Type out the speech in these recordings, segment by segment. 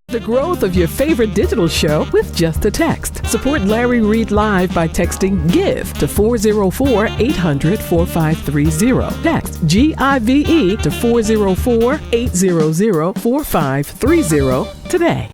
The growth of your favorite digital show with just a text. Support Larry Reid Live by texting GIVE to 404-800-4530. Text GIVE to 404-800-4530 today.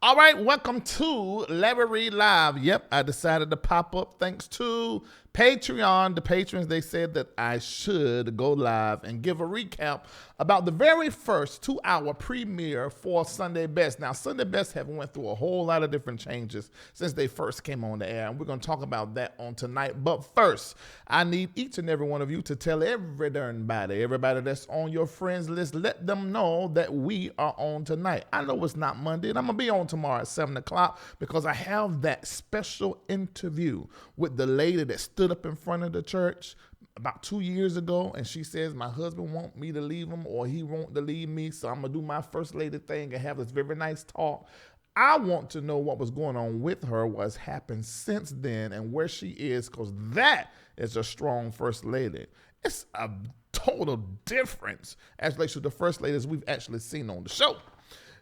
All right, welcome to LarryReidLive. Yep, I decided to pop up thanks to Patreon. The patrons, they said that I should go live and give a recap about the very first 2-hour premiere for Sunday Best. Now, Sunday Best have went through a whole lot of different changes since they first came on the air, and we're going to talk about that on tonight. But first, I need each and every one of you to tell everybody that's on your friends list, let them know that we are on tonight. I know it's not Monday, and I'm going to be on tomorrow at 7 o'clock because I have that special interview with the lady that stood up in front of the church about 2 years ago, and she says my husband want me to leave him or he won't to leave me, so I'm gonna do my first lady thing and have this very nice talk. I want to know what was going on with her, what's happened since then, and where she is, because that is a strong first lady. It's a total difference as relates to the first ladies we've actually seen on the show.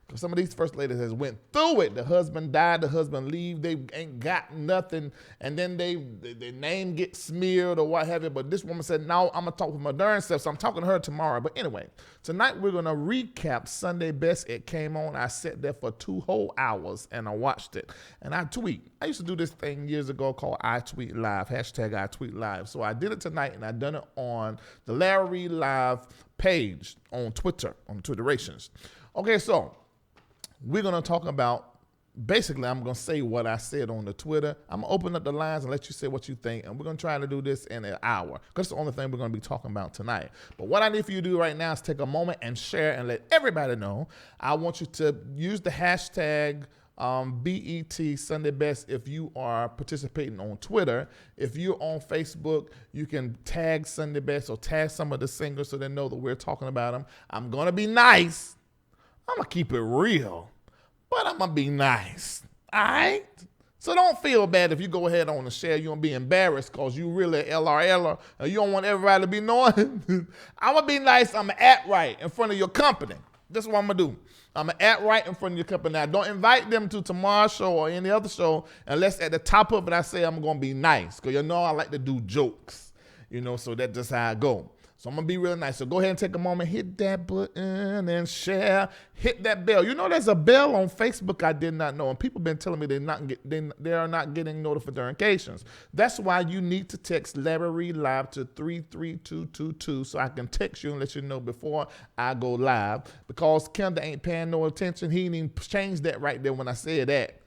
Because some of these first ladies has went through it. The husband died, the husband leave, they ain't got nothing, and then their name gets smeared or what have you. But this woman said, no, I'm going to talk with my darn self, so I'm talking to her tomorrow. But anyway, tonight we're going to recap Sunday Best. It came on. I sat there for 2 whole hours, and I watched it. And I tweet. I used to do this thing years ago called I Tweet Live, hashtag I Tweet Live. So I did it tonight, and I done it on the LarryReidLive page on Twitter, on Twitterations. Okay, so we're going to talk about, basically, I'm going to say what I said on the Twitter. I'm going to open up the lines and let you say what you think. And we're going to try to do this in an hour because it's the only thing we're going to be talking about tonight. But what I need for you to do right now is take a moment and share and let everybody know. I want you to use the hashtag BET Sunday Best if you are participating on Twitter. If you're on Facebook, you can tag Sunday Best or tag some of the singers so they know that we're talking about them. I'm going to be nice. I'm going to keep it real, but I'm going to be nice, all right? So don't feel bad if you go ahead on and share. You won't be embarrassed because you really LRL and you don't want everybody to be knowing. I'm going to be nice. I'm going to act right in front of your company. That's what I'm going to do. I'm going to act right in front of your company. Now, don't invite them to tomorrow's show or any other show unless at the top of it I say I'm going to be nice because you know I like to do jokes, so that's just how I go. So I'm going to be real nice. So go ahead and take a moment, hit that button and share, hit that bell. There's a bell on Facebook I did not know, and people have been telling me they are not getting notifications. That's why you need to text LarryReidLive to 33222 so I can text you and let you know before I go live. Because Kendall ain't paying no attention. He didn't even change that right there when I said that.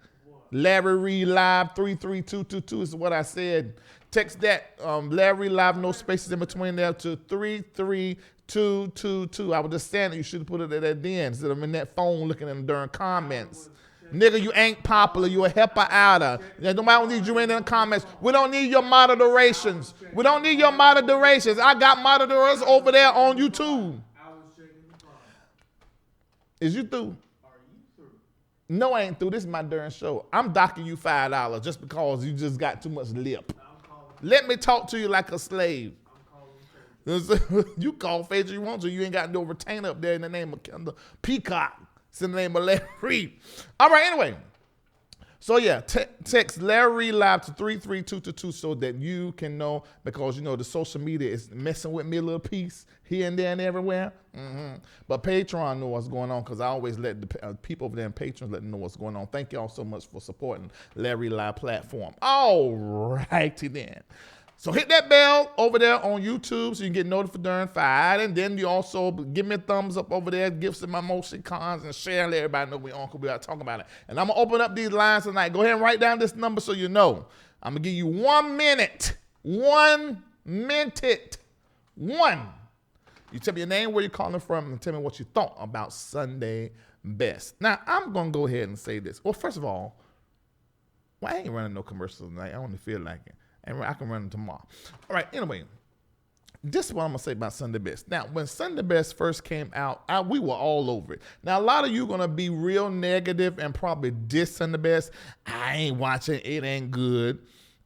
LarryReidLive 33222 is what I said. Text that LarryReidLive, no spaces in between there, to 33222. I was just saying that you should have put it at the end instead of in that phone looking in during comments. Nigga, you ain't popular. You a helper outer. Nobody need you in the comments. We don't need your moderations. We don't need your moderations. I got moderators over there on YouTube. Is you through? No, I ain't through. This is my darn show. I'm docking you $5 just because you just got too much lip. Let me talk to you like a slave. You call Phaedra you want to. You ain't got no retainer up there in the name of Kendall Peacock. It's in the name of Larry Reid. All right, anyway. So yeah, text LarryReidLive to 33222 so that you can know, because you know the social media is messing with me a little piece here and there and everywhere. But Patreon know what's going on, because I always let the people over there in Patreon let them know what's going on. Thank y'all so much for supporting LarryReid platform. All righty then. So hit that bell over there on YouTube so you can get notified during 5. And then you also give me a thumbs up over there, give some emotion cons, and share and let everybody know we on, because we are talking about it. And I'm going to open up these lines tonight. Go ahead and write down this number so you know. I'm going to give you 1 minute. 1 minute. 1. You tell me your name, where you're calling from, and tell me what you thought about Sunday Best. Now, I'm going to go ahead and say this. Well, first of all, I ain't running no commercials tonight. I only feel like it. And I can run them tomorrow. All right, anyway, this is what I'm going to say about Sunday Best. Now, when Sunday Best first came out, we were all over it. Now, a lot of you are going to be real negative and probably diss Sunday Best. I ain't watching. It ain't good.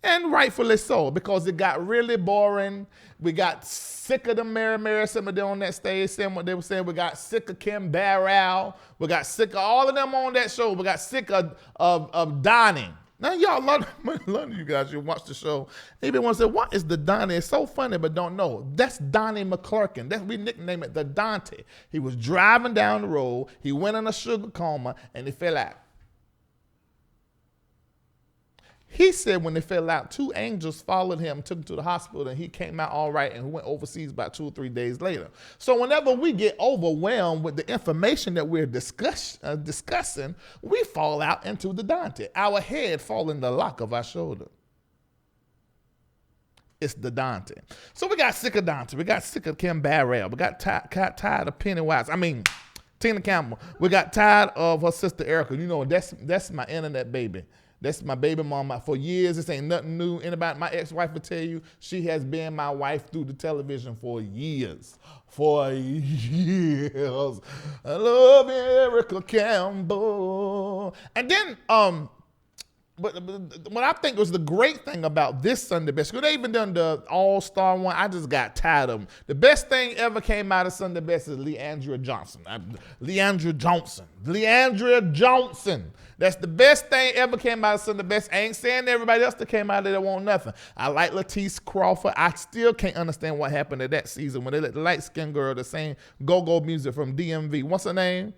And rightfully so, because it got really boring. We got sick of the Mary somebody on that stage saying what they were saying. We got sick of Kim Barrow. We got sick of all of them on that show. We got sick of Donnie. Now, y'all, a lot of you guys, you watch the show, maybe want to say, what is the Donnie? It's so funny, but don't know. That's Donnie McClurkin. We nickname it the Dante. He was driving down the road. He went in a sugar coma, and he fell out. He said when they fell out, 2 angels followed him, took him to the hospital, and he came out all right, and he went overseas about 2 or 3 days later. So whenever we get overwhelmed with the information that we're discussing, we fall out into the Dante. Our head fall in the lock of our shoulder. It's the Dante. So we got sick of Dante. We got sick of Kim Barrow. We got tired of Pennywise. Tina Campbell. We got tired of her sister Erica. You know, that's my internet baby. That's my baby mama. For years, this ain't nothing new. Anybody, my ex-wife will tell you, she has been my wife through the television for years. For years. I love Erica Campbell. And then, but what I think was the great thing about this Sunday Best, because they even done the All-Star one, I just got tired of them. The best thing ever came out of Sunday Best is Leandra Johnson. Leandra Johnson. That's the best thing ever came out of Sunday Best. I ain't saying everybody else that came out of there won't nothing. I like Latisse Crawford. I still can't understand what happened to that season when they let the light-skinned girl that sang go-go music from DMV. What's her name?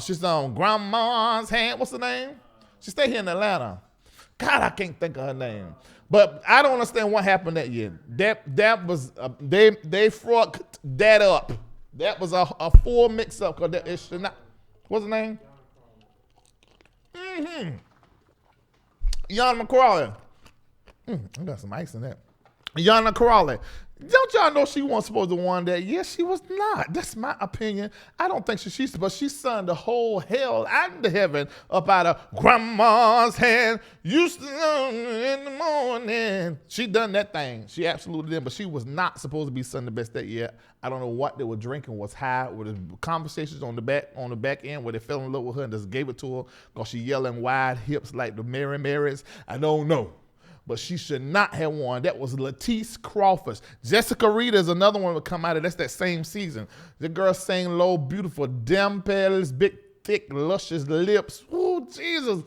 She's on Grandma's Hand. What's her name? She stay here in Atlanta. God, I can't think of her name. But I don't understand what happened that year. That was they fucked that up. That was a full mix-up, because it should not. What's her name? Yana McCrawley. I got some ice in that. Yana McCrawley. Don't y'all know she wasn't supposed to win that? Yes, she was not. That's my opinion. I don't think she's, but she sung the whole hell out of heaven up out of Grandma's Hand. Used to in the morning. She done that thing. She absolutely did, but she was not supposed to be Sunday Best that year. I don't know what they were drinking was high. With the conversations on the back end where they fell in love with her and just gave it to her because she yelling wide hips like the Mary Marys. I don't know. But she should not have won. That was Latisse Crawford. Jessica Reid is another one that would come out of that same season. The girl sang low, beautiful dimples, big, thick, luscious lips. Ooh, Jesus.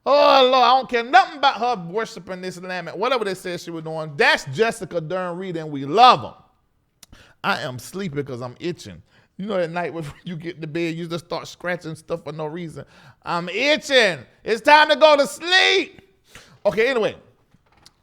Oh, Lord, I don't care nothing about her worshiping this lamb. Whatever they said she was doing, that's Jessica Reid, and we love her. I am sleepy because I'm itching. You know that night when you get in the bed, you just start scratching stuff for no reason. I'm itching. It's time to go to sleep. Okay, anyway.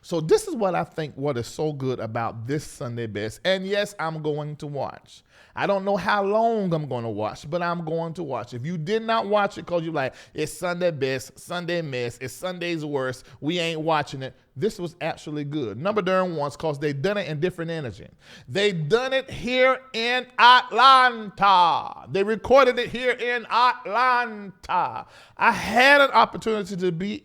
So this is what I think what is so good about this Sunday Best. And yes, I'm going to watch. I don't know how long I'm going to watch, but I'm going to watch. If you did not watch it because you're like, it's Sunday Best, Sunday Miss, it's Sunday's worst, we ain't watching it. This was actually good. Number darn ones, because they done it in different energy. They done it here in Atlanta. They recorded it here in Atlanta. I had an opportunity to be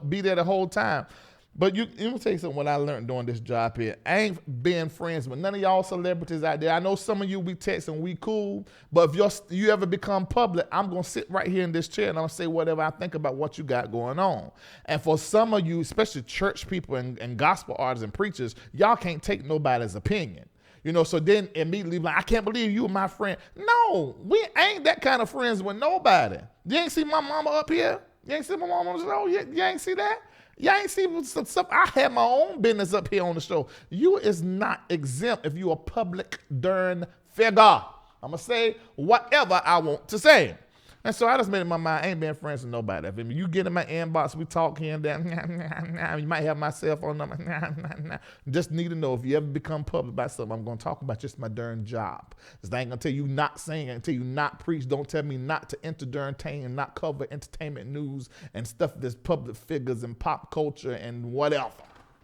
be there the whole time. But let me tell you something, what I learned doing this job here. I ain't being friends with none of y'all celebrities out there. I know some of you, we text and we cool, but if you ever become public, I'm going to sit right here in this chair and I'm going to say whatever I think about what you got going on. And for some of you, especially church people and gospel artists and preachers, y'all can't take nobody's opinion. You know, so then immediately like, I can't believe you were my friend. No, we ain't that kind of friends with nobody. You ain't see my mama up here? You ain't see my mom on the show? You ain't see that? Y'all ain't see some stuff. I had my own business up here on the show. You is not exempt if you a public darn figure. I'm going to say whatever I want to say. And so I just made up my mind, I ain't been friends with nobody. If you get in my inbox, we talk here and there. You might have my cell phone number. Just need to know if you ever become public about something, I'm going to talk about just my darn job. Because I ain't going to tell you not sing, I ain't tell you not preach. Don't tell me not to entertain and not cover entertainment news and stuff that's public figures and pop culture and whatever.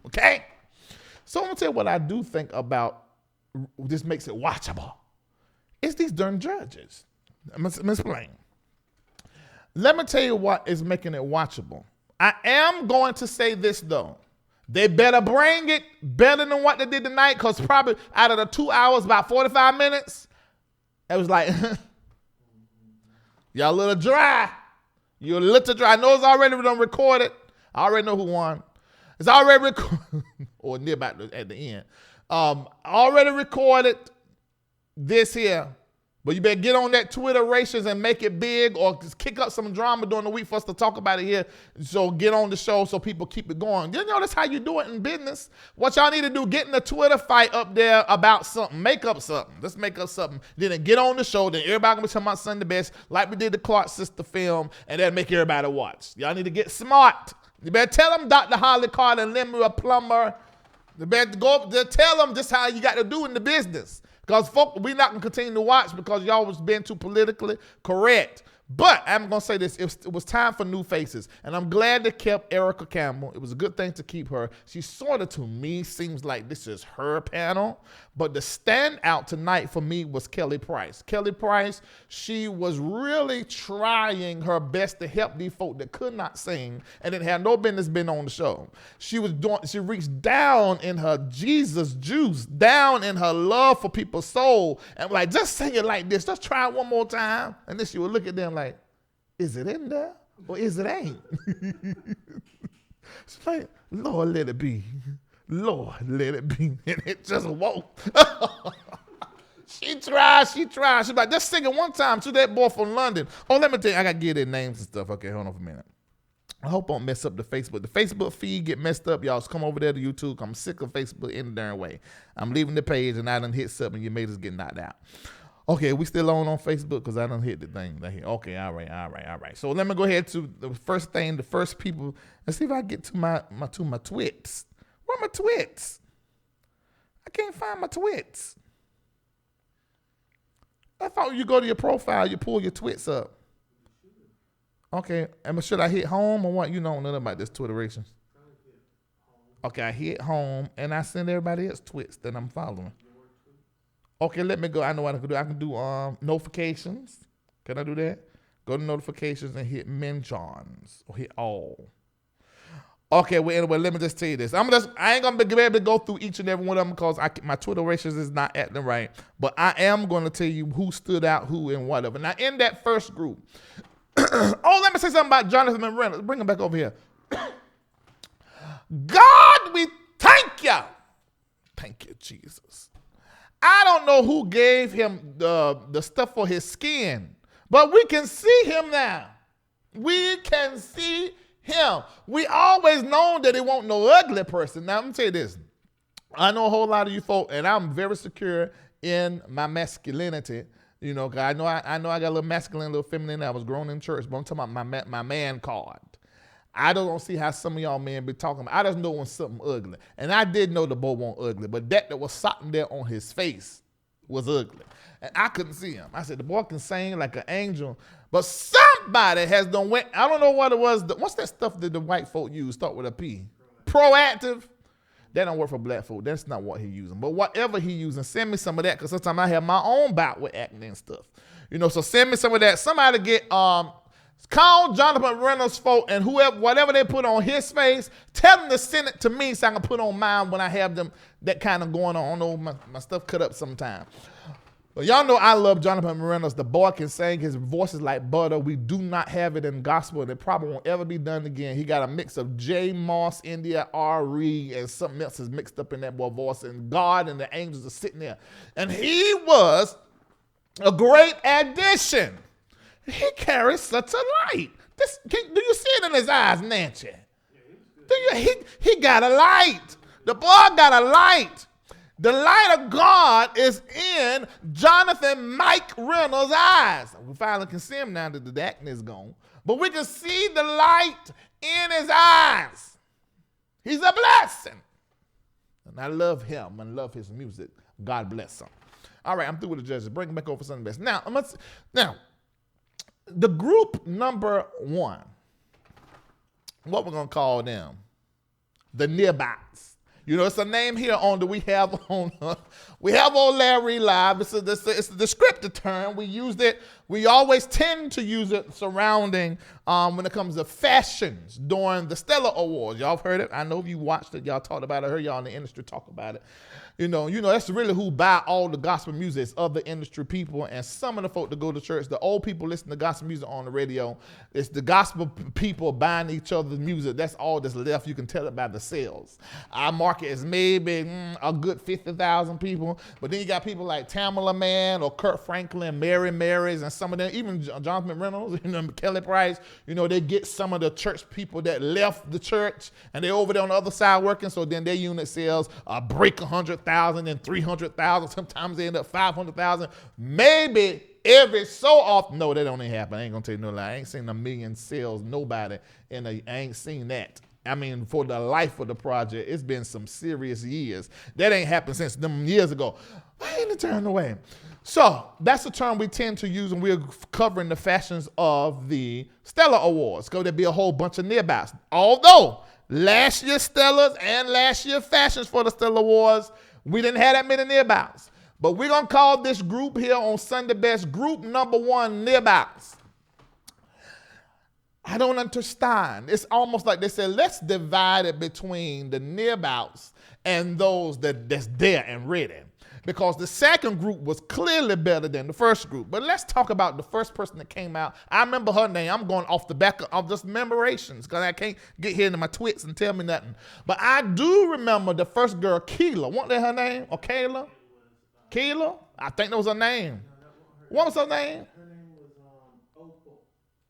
Okay? So I'm going to tell you what I do think about this makes it watchable. It's these darn judges. I'm going to explain. Let me tell you what is making it watchable. I am going to say this, though. They better bring it better than what they did tonight, because probably out of the 2 hours, about 45 minutes, it was like, y'all a little dry. You're a little dry. I know it's already done recorded. I already know who won. It's already recorded, or near about at the end. Already recorded this here. But you better get on that Twitter races and make it big, or just kick up some drama during the week for us to talk about it here. So get on the show so people keep it going. You know, that's how you do it in business. What y'all need to do, get in a Twitter fight up there about something. Make up something. Let's make up something. Then get on the show. Then everybody gonna be talking about Sunday Best, like we did the Clark Sister film, and then make everybody watch. Y'all need to get smart. You better tell them Dr. Holly Carter and lend me a plumber. You better go tell them just how you got to do in the business. Because folk, we're not going to continue to watch because y'all was being too politically correct. But I'm going to say this. It was time for new faces. And I'm glad they kept Erica Campbell. It was a good thing to keep her. She sort of, to me, seems like this is her panel. But the standout tonight for me was Kelly Price. Kelly Price, she was really trying her best to help these folk that could not sing and didn't have no business being on the show. She reached down in her Jesus juice, down in her love for people's soul, and like, just sing it like this. Just try it one more time. And then she would look at them like, is it in there or is it ain't? She's like, Lord, let it be. Lord, let it be. And it just won't. She tried. She's like, just sing it one time to that boy from London. Oh, let me tell you, I got to give their names and stuff. Okay, hold on for a minute. I hope I don't mess up the Facebook. The Facebook feed get messed up. Y'all just come over there to YouTube. I'm sick of Facebook in the darn way. I'm leaving the page and I done hit something. You made us get knocked out. Okay, we still on Facebook because I done hit the thing. Okay, all right. So let me go ahead to the first thing, the first people. Let's see if I get to my twits. Where are my twits? I can't find my twits. I thought you go to your profile, you pull your twits up. Okay, and should I hit home or what? You know nothing about this Twitteration. Okay, I hit home and I send everybody else twits that I'm following. Okay, let me go. I know what I can do. I can do notifications. Can I do that? Go to notifications and hit mentions or hit all. Okay, well, anyway, let me just tell you this. I ain't going to be able to go through each and every one of them because my Twitter races is not acting right. But I am going to tell you who stood out, who, and whatever. Now, in that first group, let me say something about Jonathan Reynolds. Bring him back over here. God, we thank you. Thank you, Jesus. I don't know who gave him the stuff for his skin, but we can see him now. We can see him. We always known that he wasn't no ugly person. Now, let me tell you this. I know a whole lot of you folk, and I'm very secure in my masculinity. You know, cause I know I got a little masculine, a little feminine. I was grown in church, but I'm talking about my man card. I don't see how some of y'all men be talking about. I just know when something ugly. And I did know the boy wasn't ugly, but that was something there on his face was ugly. And I couldn't see him. I said, the boy can sing like an angel, but somebody has done went, I don't know what it was. What's that stuff that the white folk use? Start with a P. Proactive. That don't work for black folk. That's not what he using. But whatever he using, send me some of that, because sometimes I have my own bout with acne and stuff. You know, so send me some of that. Somebody get call Jonathan Reynolds folk and whatever they put on his face, tell them to send it to me so I can put on mine when I have them that kind of going on. I don't know, my stuff cut up sometime. But y'all know I love Jonathan Reynolds. The boy can sing. His voice is like butter. We do not have it in gospel, and it probably won't ever be done again. He got a mix of J. Moss, India, R. Reid, and something else is mixed up in that boy voice, and God and the angels are sitting there. And he was a great addition. He carries such a light. Do you see it in his eyes, Nancy? He got a light. The boy got a light. The light of God is in Jonathan Mike Reynolds' eyes. We finally can see him now that the darkness is gone. But we can see the light in his eyes. He's a blessing. And I love him and love his music. God bless him. All right, I'm through with the judges. Bring him back over for something best. Now, the group number 1, what we're going to call them? The nearbys. You know, it's a name here on we have on LarryReidLive. It's a descriptive term. We used it. We always tend to use it surrounding when it comes to fashions during the Stellar Awards. Y'all have heard it. I know you watched it. Y'all talked about it. I heard y'all in the industry talk about it. You know, that's really who buy all the gospel music is other industry people, and some of the folk that go to church. The old people listen to gospel music on the radio. It's the gospel people buying each other's music. That's all that's left. You can tell it by the sales. Our market is maybe a good 50,000 people, but then you got people like Tamala Man or Kurt Franklin, Mary Marys, and some of them, even Jonathan Reynolds, Kelly Price. You know, they get some of the church people that left the church and they're over there on the other side working. So then their unit sales break 100,000 and 300,000. Sometimes they end up 500,000. Maybe every so often. No, that don't even happen. I ain't gonna tell you no lie. I ain't seen a million sales. Nobody I ain't seen that. I mean, for the life of the project, it's been some serious years. That ain't happened since them years ago. I ain't turned away. So that's a term we tend to use when we're covering the fashions of the Stellar Awards. Because there'll be a whole bunch of nearbys. Although last year's Stellars and last year's fashions for the Stellar Awards, we didn't have that many nearbys. But we're going to call this group here on Sunday Best group number 1 nearbys. I don't understand. It's almost like they said, let's divide it between the nearbys and those that's there and ready. Because the second group was clearly better than the first group. But let's talk about the first person that came out. I remember her name. I'm going off the back of just memorations because I can't get here into my twits and tell me nothing. But I do remember the first girl, Keela. Wasn't that her name? Or Kayla? Keela? I think that was her name. What was her name?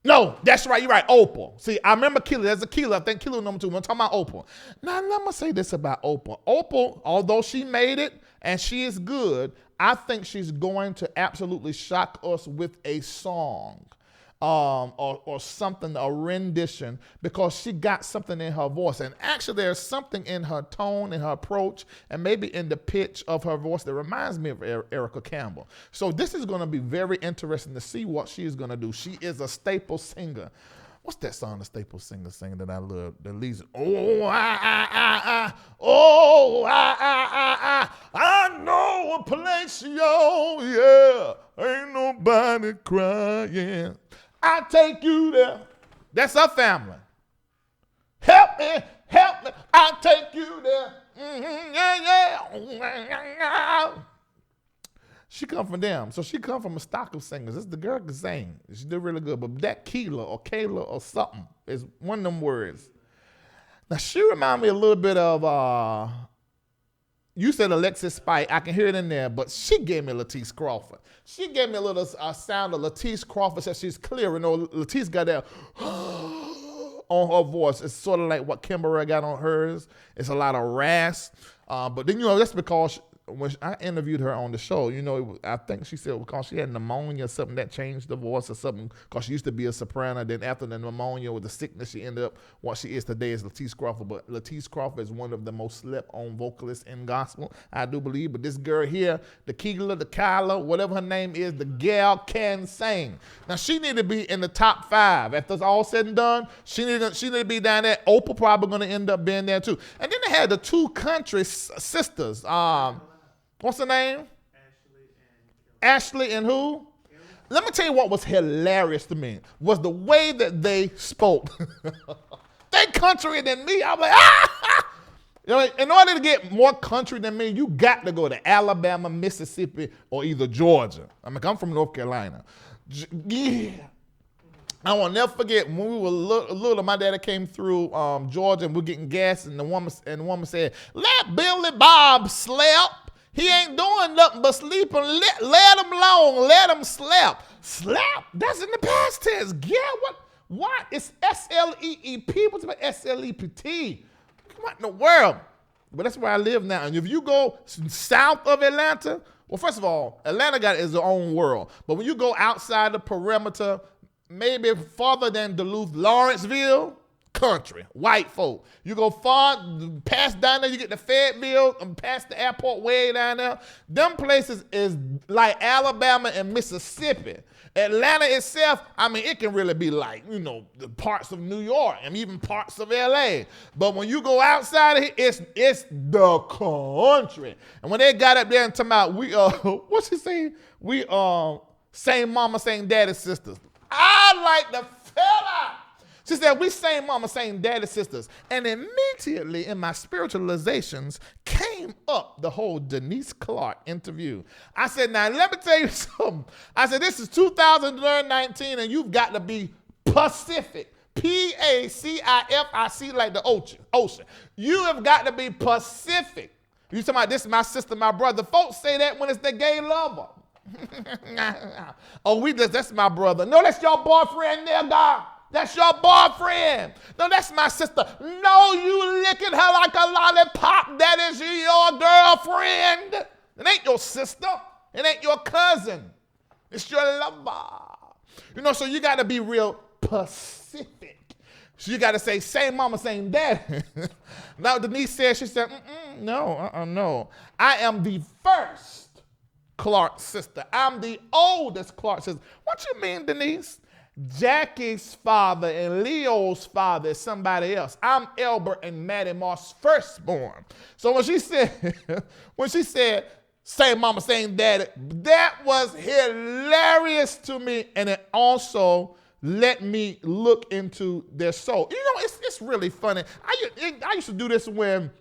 No, that's right. You're right. Opal. See, I remember Keela. There's a Keela. I think Keela was number 2. We're talking about Opal. Now, let me say this about Opal. Opal, although she made it and she is good, I think she's going to absolutely shock us with a song or something, a rendition, because she got something in her voice. And actually, there's something in her tone, in her approach, and maybe in the pitch of her voice that reminds me of Erica Campbell. So this is going to be very interesting to see what she is going to do. She is a staple singer. What's that song the staple singer singing that I love? The leads. I know a place, yo, yeah. Ain't nobody crying. I take you there. That's her family. Help me, I take you there. Yeah. She come from them. So she come from a stock of singers. This the girl can sing. She did really good. But that Keela or Kayla or something is one of them words. Now she remind me a little bit of you said Alexis Spike. I can hear it in there, but she gave me Latisse Crawford. She gave me a little sound of Latisse Crawford. Said she's clear. You know, Latisse got that on her voice. It's sort of like what Kimberly got on hers. It's a lot of rasp. But then, that's because when I interviewed her on the show, I think she said because she had pneumonia or something that changed the voice or something, because she used to be a soprano. Then after the pneumonia with the sickness, she ended up what she is today is Latisse Crawford. But Latisse Crawford is one of the most slept-on vocalists in gospel, I do believe. But this girl here, the Keela, the Kyla, whatever her name is, the gal can sing. Now, she need to be in the top 5. After it's all said and done, she need to be down there. Opal probably going to end up being there, too. And then they had the 2 country sisters. What's her name? Ashley and who? Let me tell you what was hilarious to me was the way that they spoke. They country than me. I'm like, in order to get more country than me, you got to go to Alabama, Mississippi, or either Georgia. I'm from North Carolina. Yeah. I will never forget when we were little, my daddy came through Georgia and we were getting gas, and the woman said, "Let Billy Bob slap. He ain't doing nothing but sleeping. Let him alone. Let him slap. Slap? That's in the past tense. Yeah, what? It's S-L-E-E-P. What's about S-L-E-P-T? What in the world? But that's where I live now. And if you go south of Atlanta, well, first of all, Atlanta got its own world. But when you go outside the perimeter, maybe farther than Duluth, Lawrenceville, country, white folk. You go far past down there, you get to Fayetteville and past the airport way down there. Them places is like Alabama and Mississippi. Atlanta itself, I mean, it can really be like, the parts of New York and even parts of LA. But when you go outside of here, it's the country. And when they got up there and talking about, what's he saying? We same mama, same daddy, sisters. I like the fella. She said, we same mama, same daddy, sisters. And immediately in my spiritualizations came up the whole Denise Clark interview. I said, now let me tell you something. I said, this is 2019 and you've got to be Pacific. P-A-C-I-F-I-C like the ocean. You have got to be Pacific. You talking about this is my sister, my brother. Folks say that when it's the gay lover. That's my brother. No, that's your boyfriend there, God. That's your boyfriend. No, that's my sister. No, you licking her like a lollipop. That is your girlfriend. It ain't your sister. It ain't your cousin. It's your lover. So you got to be real Pacific. So you got to say, same mama, same daddy. Now Denise said, she said, no. I am the first Clark sister. I'm the oldest Clark sister. What you mean, Denise? Jackie's father and Leo's father is somebody else. I'm Elbert and Maddie Moss' firstborn. So when she said, same mama, same daddy, that was hilarious to me. And it also let me look into their soul. It's really funny. I used to do this when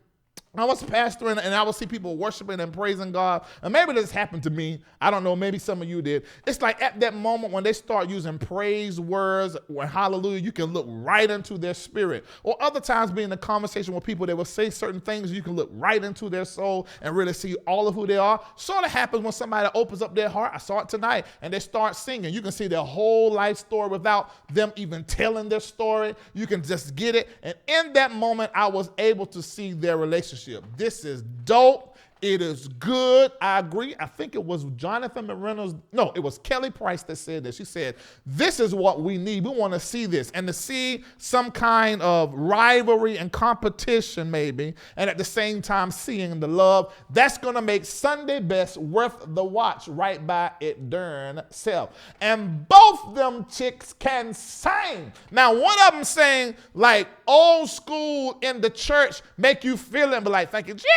I was pastoring and I would see people worshiping and praising God. And maybe this happened to me. I don't know. Maybe some of you did. It's like at that moment when they start using praise words or hallelujah, you can look right into their spirit. Or other times being in a conversation with people, they will say certain things. You can look right into their soul and really see all of who they are. Sort of happens when somebody opens up their heart. I saw it tonight. And they start singing. You can see their whole life story without them even telling their story. You can just get it. And in that moment, I was able to see their relationship. This is dope. It is good. I agree. I think it was Jonathan McReynolds. No, it was Kelly Price that said this. She said, this is what we need. We want to see this and to see some kind of rivalry and competition maybe, and at the same time seeing the love. That's going to make Sunday Best worth the watch right by it darn self. And both them chicks can sing. Now, one of them sang like old school in the church, make you feel it, but like, thank you, Jesus.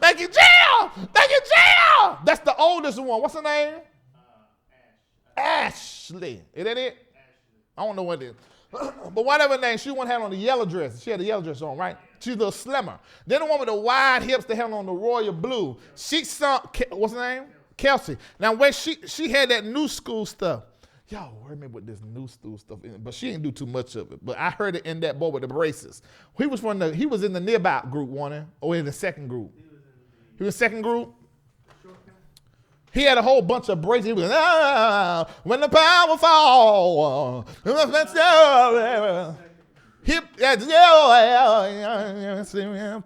Thank you, Jesus. Thank you, Jill. That's the oldest one. What's her name? Ashley. Is that it? Ashley. I don't know what it is. But whatever her name, she one had on the yellow dress. She had the yellow dress on, right? She's a little slimmer. Then the one with the wide hips that had on the royal blue. She sung, what's her name? Kelsey. Now, where she had that new school stuff. Y'all heard me with this new school stuff, but she didn't do too much of it. But I heard it in that boy with the braces. He was in the nearby group, one, or in the second group. He was second group. He had a whole bunch of braces. He was when the power falls.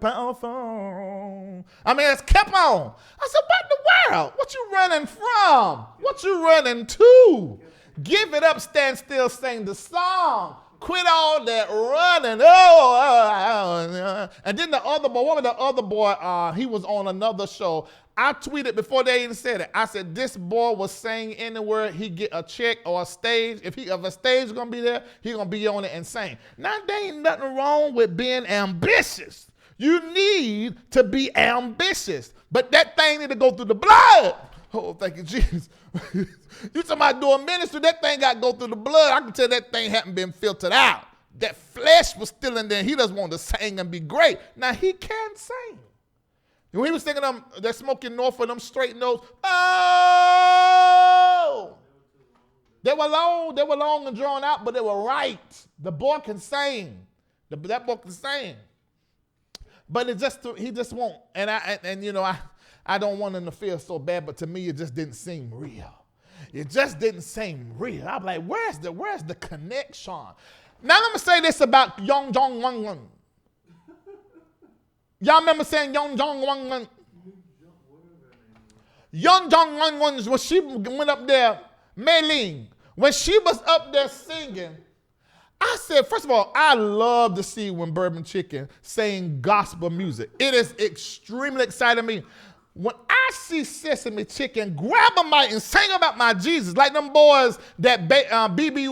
Powerful. I mean, it's kept on. I said, what in the world? What you running from? What you running to? Give it up, stand still, sing the song. Quit all that running. And then the other boy, what was the other boy? He was on another show. I tweeted before they even said it. I said, this boy was saying anywhere he get a check or a stage. If a stage is going to be there, he going to be on it and sing. Now, there ain't nothing wrong with being ambitious. You need to be ambitious. But that thing need to go through the blood. Oh, thank you, Jesus. You talking about doing ministry, that thing got to go through the blood. I can tell that thing hadn't been filtered out. That flesh was still in there. He doesn't want to sing and be great. Now, he can sing. When he was singing them, that Smoking North for them straight notes, oh! They were long and drawn out, but they were right. The boy can sing. That boy can sing. But he just won't. And I don't want them to feel so bad, but to me, it just didn't seem real. It just didn't seem real. I'm like, where's the connection? Now I'm gonna say this about Young Jong Wang Wang. Y'all remember saying Young Jong Wang Wang? Young Jong Wang Wang, when she went up there, Mei Ling, when she was up there singing, I said, first of all, I love to see when Bourbon Chicken sing gospel music. It is extremely exciting me. When I see Sesame Chicken grab a mic and sing about my Jesus, like them boys that BB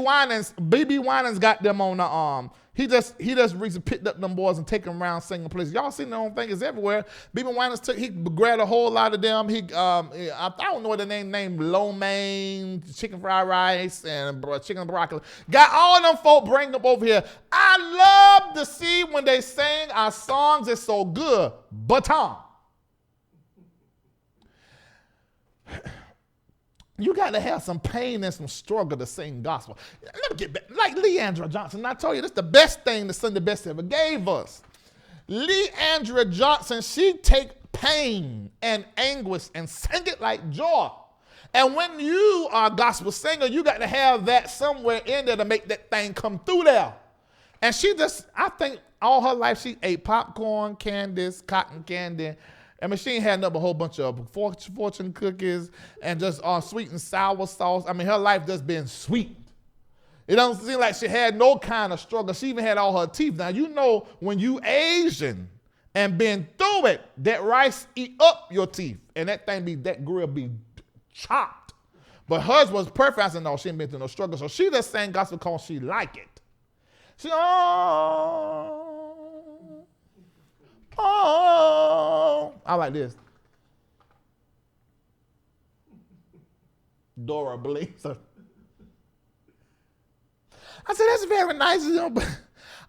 Winans got them on the arm. He just recently picked up them boys and take them around singing places. Y'all seen their own things everywhere. BB Winans he grabbed a whole lot of them. I don't know what the name lo mein, chicken fried rice, and chicken and broccoli. Got all them folk, bring them over here. I love to see when they sing our songs. It's so good. But you got to have some pain and some struggle to sing gospel. Let me get back. Like Leandra Johnson, I told you, this is the best thing the Sunday Best ever gave us. Leandra Johnson, she take pain and anguish and sing it like joy. And when you are a gospel singer, you got to have that somewhere in there to make that thing come through there. And I think all her life she ate popcorn, candies, cotton candy. I mean, she ain't had nothing but a whole bunch of fortune cookies and just sweet and sour sauce. I mean, her life just been sweet. It doesn't seem like she had no kind of struggle. She even had all her teeth. Now, you know, when you Asian and been through it, that rice eat up your teeth. And that grill be chopped. But hers was perfect. I said, no, she ain't been through no struggle. So she just sang gospel because she like it. She, I like this. Dora Blazer. I said, that's very nice, but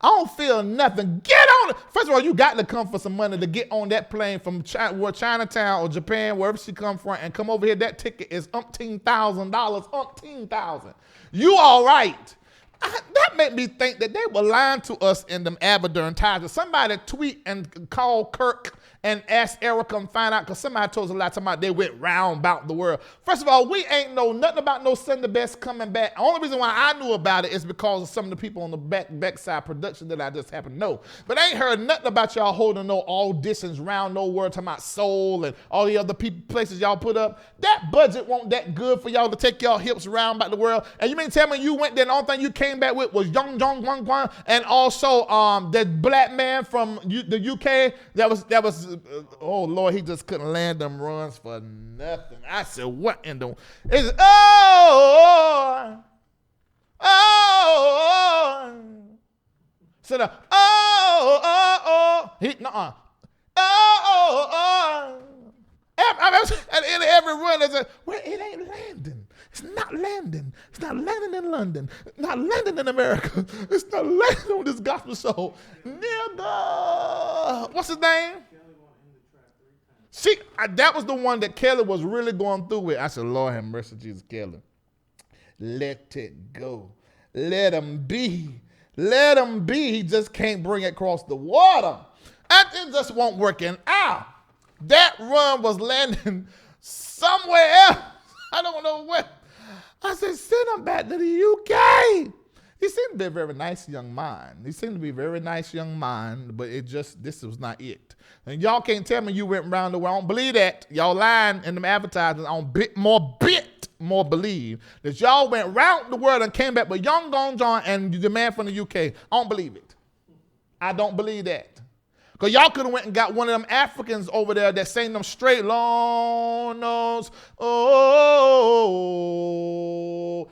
I don't feel nothing. Get on it. First of all, you got to come for some money to get on that plane from Chinatown or Japan, wherever she come from, and come over here. That ticket is $umpteen thousand. You all right. That made me think that they were lying to us in them advertisements. Somebody tweet and call Kirk and ask Erica and find out, because somebody told us a lot about they went round about the world. First of all, we ain't know nothing about no Sunday Best coming back. The only reason why I knew about it is because of some of the people on the backside production that I just happen to know. But I ain't heard nothing about y'all holding no auditions round no world, talking about soul and all the other places y'all put up. That budget wasn't that good for y'all to take y'all hips around about the world. And you mean tell me you went there and the only thing you came back with was Young Jong Wang Wang and also that black man from the UK that was oh Lord, he just couldn't land them runs for nothing. I said, what in the? It's so the he nuh-uh. At the end of every run, there's well, it ain't landing. It's not landing. It's not landing in London. It's not landing in America. It's not landing on this gospel show. Nigga. What's his name? That was the one that Kelly was really going through with. I said, Lord have mercy, Jesus, Kelly. Let it go. Let him be. Let him be. He just can't bring it across the water. And it just won't working out. That run was landing somewhere else. I don't know where. I said, send him back to the UK. He seemed to be a very nice young man. But this was not it. And y'all can't tell me you went around the world. I don't believe that. Y'all lying in them advertisements on bit more believe that y'all went around the world and came back with Young Gong John and the man from the UK. I don't believe it. I don't believe that. Because y'all could have went and got one of them Africans over there that sang them straight long nose, oh,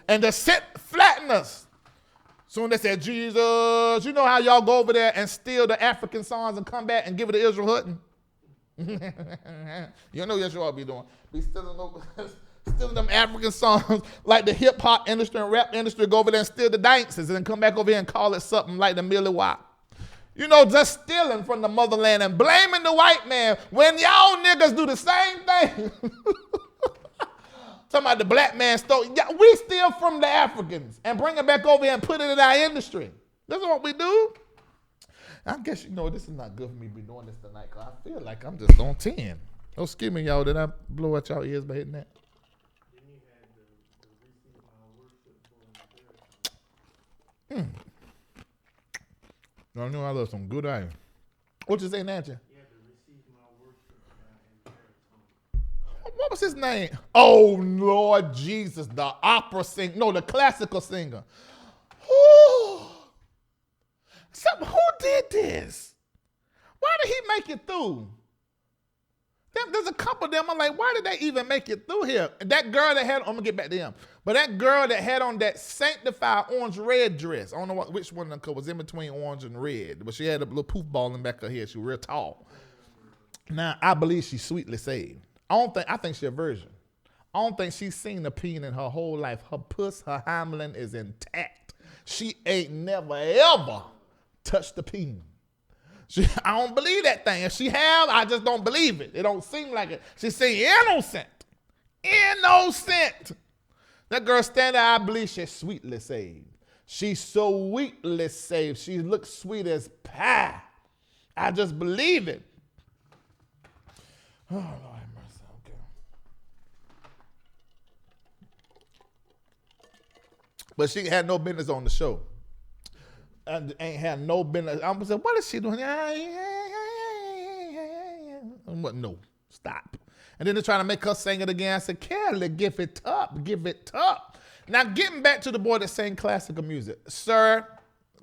and they sit flatten us. Soon they said, Jesus, you know how y'all go over there and steal the African songs and come back and give it to Israel Hutton? You know what y'all be doing. Be stealing them African songs like the hip hop industry and rap industry, go over there and steal the dances and then come back over here and call it something like the Millie Wop. You know, just stealing from the motherland and blaming the white man when y'all niggas do the same thing. Talking about the black man stole. Yeah, we steal from the Africans and bring it back over here and put it in our industry. That's what we do. I guess, you know, this is not good for me to be doing this tonight because I feel like I'm just on 10. Oh, excuse me, y'all. Did I blow out y'all ears by hitting that? I know I love some good iron. What you say, Nancy? What was his name? Oh, Lord Jesus, the opera singer. No, the classical singer. Who did this? Why did he make it through? There's a couple of them. I'm like, why did they even make it through here? And that girl that had, I'm going to get back to him. But that girl that had on that sanctified orange-red dress, I don't know which one of them was in between orange and red, but she had a little poof ball in the back of her head. She was real tall. Now, I believe she's sweetly saved. I think she's a virgin. I don't think she's seen a peen in her whole life. Her puss, her hymen is intact. She ain't never, ever touched a peen. I don't believe that thing. If she have, I just don't believe it. It don't seem like it. She say innocent. Innocent. That girl standing there, I believe she's sweetly saved. She's so sweetly saved. She looks sweet as pie. I just believe it. Oh, Lord have mercy. Okay. But she had no business on the show. And ain't had no business. I'm saying, what is she doing? What? No, stop. And then they're trying to make her sing it again. I said, Kelly, give it up, give it up. Now, getting back to the boy that sang classical music. Sir,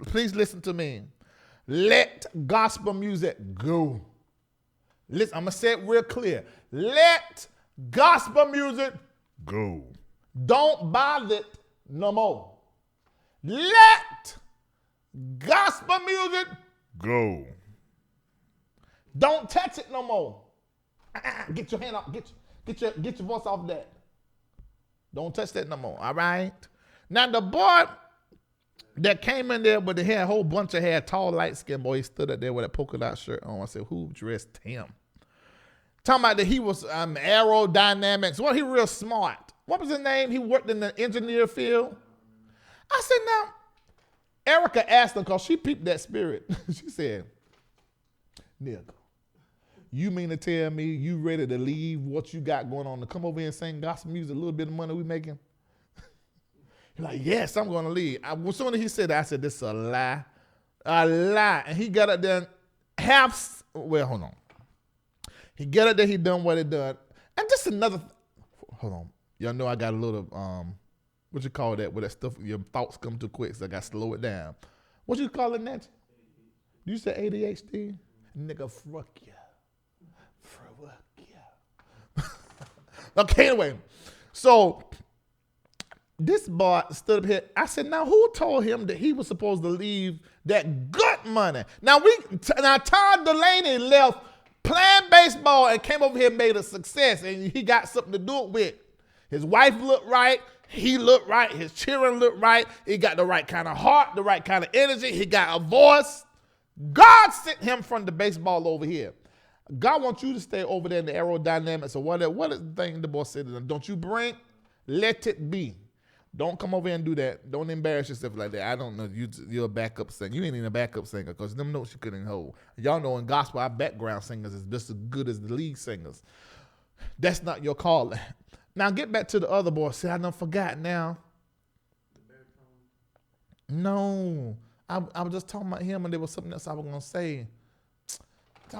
please listen to me. Let gospel music go. Listen, I'm going to say it real clear. Let gospel music go. Don't bother it no more. Let gospel music go. Don't touch it no more. Get your hand off. Get your voice off that. Don't touch that no more. All right. Now the boy that came in there with the hair, a whole bunch of hair, tall, light skinned boy, he stood up there with a polka dot shirt on. I said, who dressed him? Talking about that he was aerodynamics. Well, he real smart. What was his name? He worked in the engineer field. I said, now, Erica asked him, because she peeped that spirit. She said, nigga, you mean to tell me you ready to leave what you got going on to come over here and sing gospel music, a little bit of money we making? He's like, yes, I'm going to leave. As soon as he said that, I said, this is a lie. A lie. And he got up there and hold on. He got up there, he done what he done. And just another, hold on. Y'all know I got a little, what you call that, where that stuff, your thoughts come too quick, so I got to slow it down. What you call it, Nancy? Do you say ADHD? Nigga, fuck ya. Fuck ya. Okay, anyway. So, this boy stood up here. I said, now who told him that he was supposed to leave that good money? Now, Todd Delaney left playing baseball and came over here and made a success, and he got something to do it with. His wife looked right. He looked right. His children looked right. He got the right kind of heart, the right kind of energy. He got a voice. God sent him from the baseball over here. God wants you to stay over there in the aerodynamics or whatever. What is the thing the boss said to them? Don't you bring, let it be. Don't come over here and do that. Don't embarrass yourself like that. I don't know. You're a backup singer. You ain't even a backup singer because them notes you couldn't hold. Y'all know in gospel, our background singers is just as good as the lead singers. That's not your calling. Now get back to the other boy. See, I done forgot now. No. I was just talking about him and there was something else I was going to say.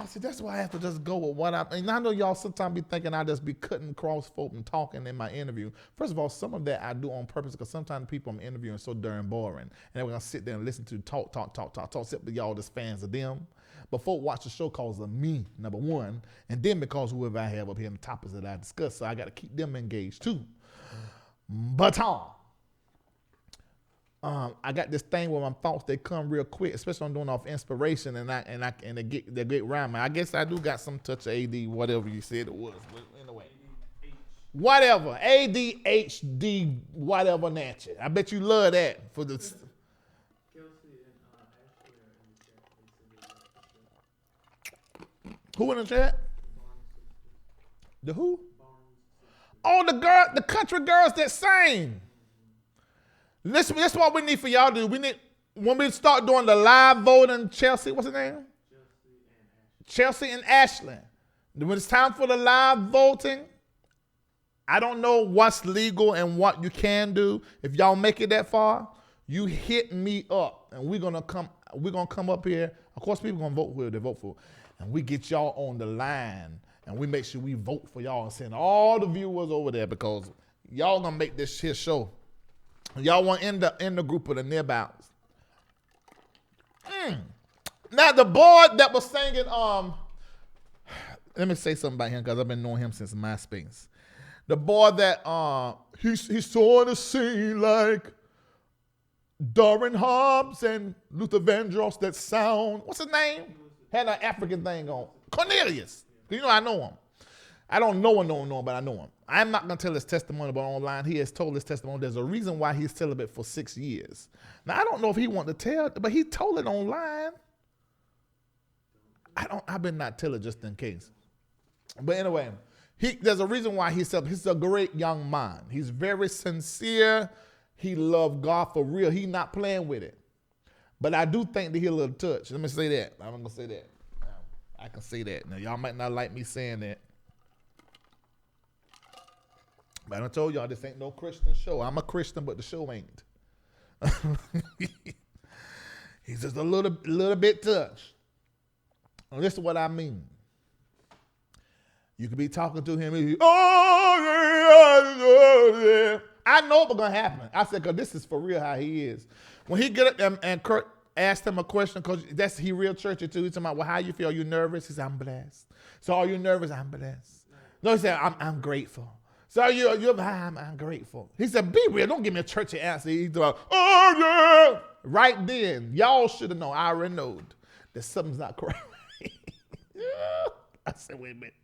See, that's why I have to just go with what and I know y'all sometimes be thinking I just be cutting across folk and talking in my interview. First of all, some of that I do on purpose because sometimes people I'm interviewing are so darn boring. And then we're going to sit there and listen to talk, except that y'all just fans of them. But folk watch the show because of me, number one, and then because whoever I have up here in the topics that I discuss, so I got to keep them engaged too. But I got this thing where my thoughts they come real quick, especially when I'm doing off inspiration, and they get rhyming. I guess I do got some touch of AD, whatever you said it was. But anyway, whatever ADHD, whatever nature. I bet you love that for the. Who in the chat? The who? Oh, the country girls that sing. Listen, that's what we need for y'all to do. We need, when we start doing the live voting, Chelsea, what's her name? Chelsea and Ashley. When it's time for the live voting, I don't know what's legal and what you can do. If y'all make it that far, you hit me up, and we're gonna come up here. Of course, people gonna vote who they vote for, and we get y'all on the line, and we make sure we vote for y'all and send all the viewers over there, because y'all gonna make this shit show. Y'all want in the group of the nearbouts. Now the boy that was singing, let me say something about him, because I've been knowing him since MySpace. The boy that he's sort of sing like Darren Hobbs and Luther Vandross, that sound. What's his name? Had an African thing on. Cornelius. You know I know him. I don't know him, but I know him. I'm not going to tell his testimony, but online he has told his testimony. There's a reason why he's celibate for 6 years. Now, I don't know if he wanted to tell, but he told it online. I better not tell it just in case. But anyway, there's a reason why he's celibate. He's a great young man. He's very sincere. He loves God for real. He's not playing with it. But I do think that he's a little touch. Let me say that. I'm going to say that. I can say that. Now, y'all might not like me saying that. But I told y'all this ain't no Christian show. I'm a Christian, but the show ain't. He's just a little bit touched. And this is what I mean. You could be talking to him and yeah. I know what's going to happen. I said, because this is for real how he is. When he get up and Kurt asked him a question, because he real churchy too. He's talking about, well, how you feel? Are you nervous? He said, I'm blessed. So are you nervous? I'm blessed. No, he said, I'm grateful. So I'm grateful. He said, be real. Don't give me a churchy answer. He's like, oh, yeah. Right then, y'all should have known. I already know that something's not correct. I said, wait a minute.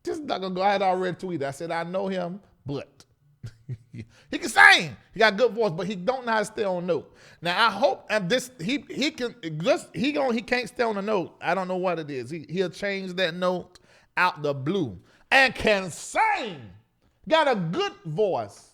This is not going to go. I had already tweeted. I said, I know him, but he can sing. He got a good voice, but he don't know how to stay on note. Now, I hope he can't stay on the note. I don't know what it is. He'll change that note out the blue and can sing. Got a good voice.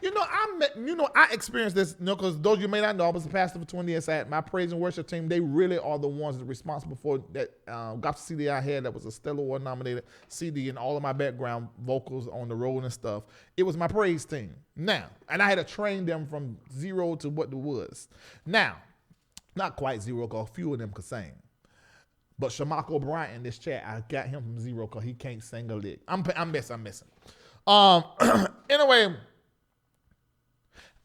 I experienced this, because those of you may not know, I was a pastor for 20 years. I had my praise and worship team. They really are the ones that are responsible for that gospel CD I had that was a Stellar Award nominated CD, and all of my background vocals on the road and stuff. It was my praise team. Now, and I had to train them from zero to what it was. Now, not quite zero, because a few of them could sing. But Shamako Bryant in this chat, I got him from zero because he can't sing a lick. I'm messing. Anyway,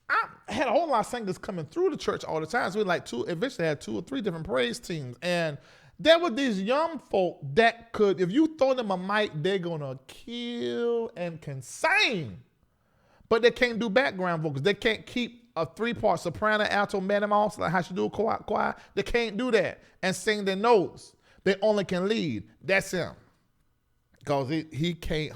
I had a whole lot of singers coming through the church all the time. So we eventually had 2 or 3 different praise teams. And there were these young folk that could, if you throw them a mic, they're going to kill and can sing. But they can't do background vocals. They can't keep a 3-part soprano, alto, minimoss, like how you do a choir. They can't do that and sing their notes. They only can lead. That's him. Because he can't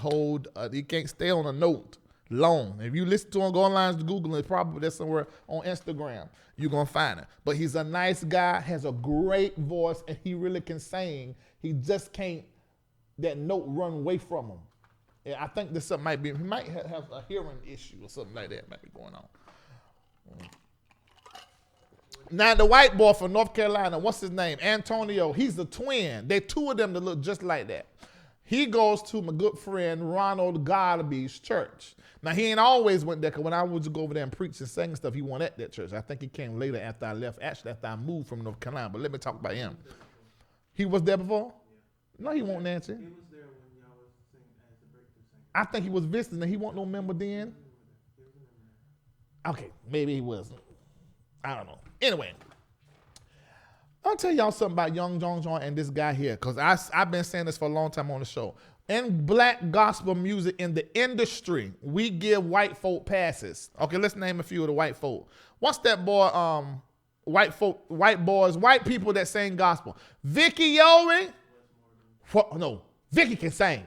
he can't stay on a note long. If you listen to him, go online to Google, it's probably there somewhere on Instagram. You're going to find it. But he's a nice guy, has a great voice, and he really can sing. He just can't, that note run away from him. And I think this something he might have a hearing issue or something like that might be going on. Now, the white boy from North Carolina, what's his name? Antonio. He's a twin. They 2 of them that look just like that. He goes to my good friend Ronald Godby's church. Now, he ain't always went there, because when I would go over there and preach and sing stuff, he wasn't at that church. I think he came later after I left, actually after I moved from North Carolina. But let me talk about him. He was there before? Yeah. No, he won't, Nancy. He was there when y'all was singing as the breakthrough singer. I think he was visiting, and he wasn't no member then. Okay, maybe he wasn't. I don't know. Anyway, I'll tell y'all something about Young John and this guy here, because I've been saying this for a long time on the show. In black gospel music, in the industry, we give white folk passes. Okay, let's name a few of the white folk. What's that boy, white people that sing gospel? Vicky Yowie? No, Vicky can sing.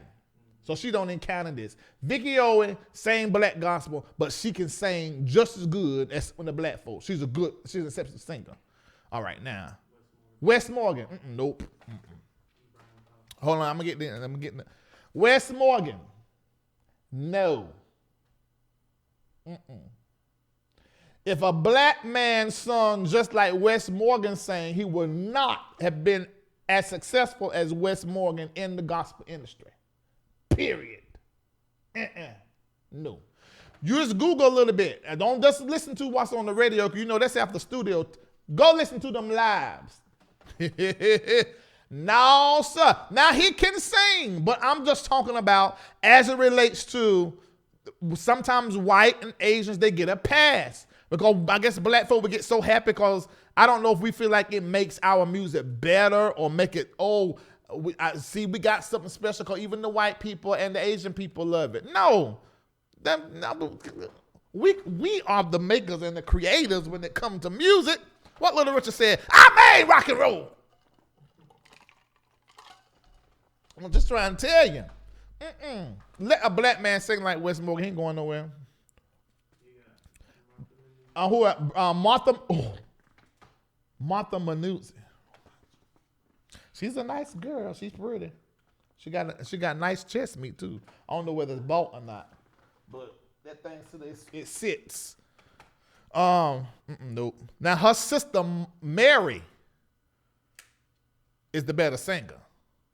So she don't encounter this. Vicky Yowie sang black gospel, but she can sing just as good as the black folk. She's an exceptional singer. All right, now. Wes Morgan. Nope. Hold on, I'm going to get there. Wes Morgan. No. If a black man sung just like Wes Morgan sang, he would not have been as successful as Wes Morgan in the gospel industry. Period. No. You just Google a little bit. And don't just listen to what's on the radio, because you know that's after studio. Go listen to them lives. No, sir. Now he can sing, but I'm just talking about as it relates to sometimes white and Asians, they get a pass. Because I guess black folk would get so happy because I don't know if we feel like it makes our music better or make it, we got something special because even the white people and the Asian people love it. No. We are the makers and the creators when it comes to music. What Little Richard said, I made rock and roll. I'm just trying to tell you. Let a black man sing like Wes Morgan. He ain't going nowhere. Martha Manuzzi. She's a nice girl. She's pretty. She got nice chest meat too. I don't know whether it's bought or not, but that thing it sits. Nope. Now her sister Mary is the better singer.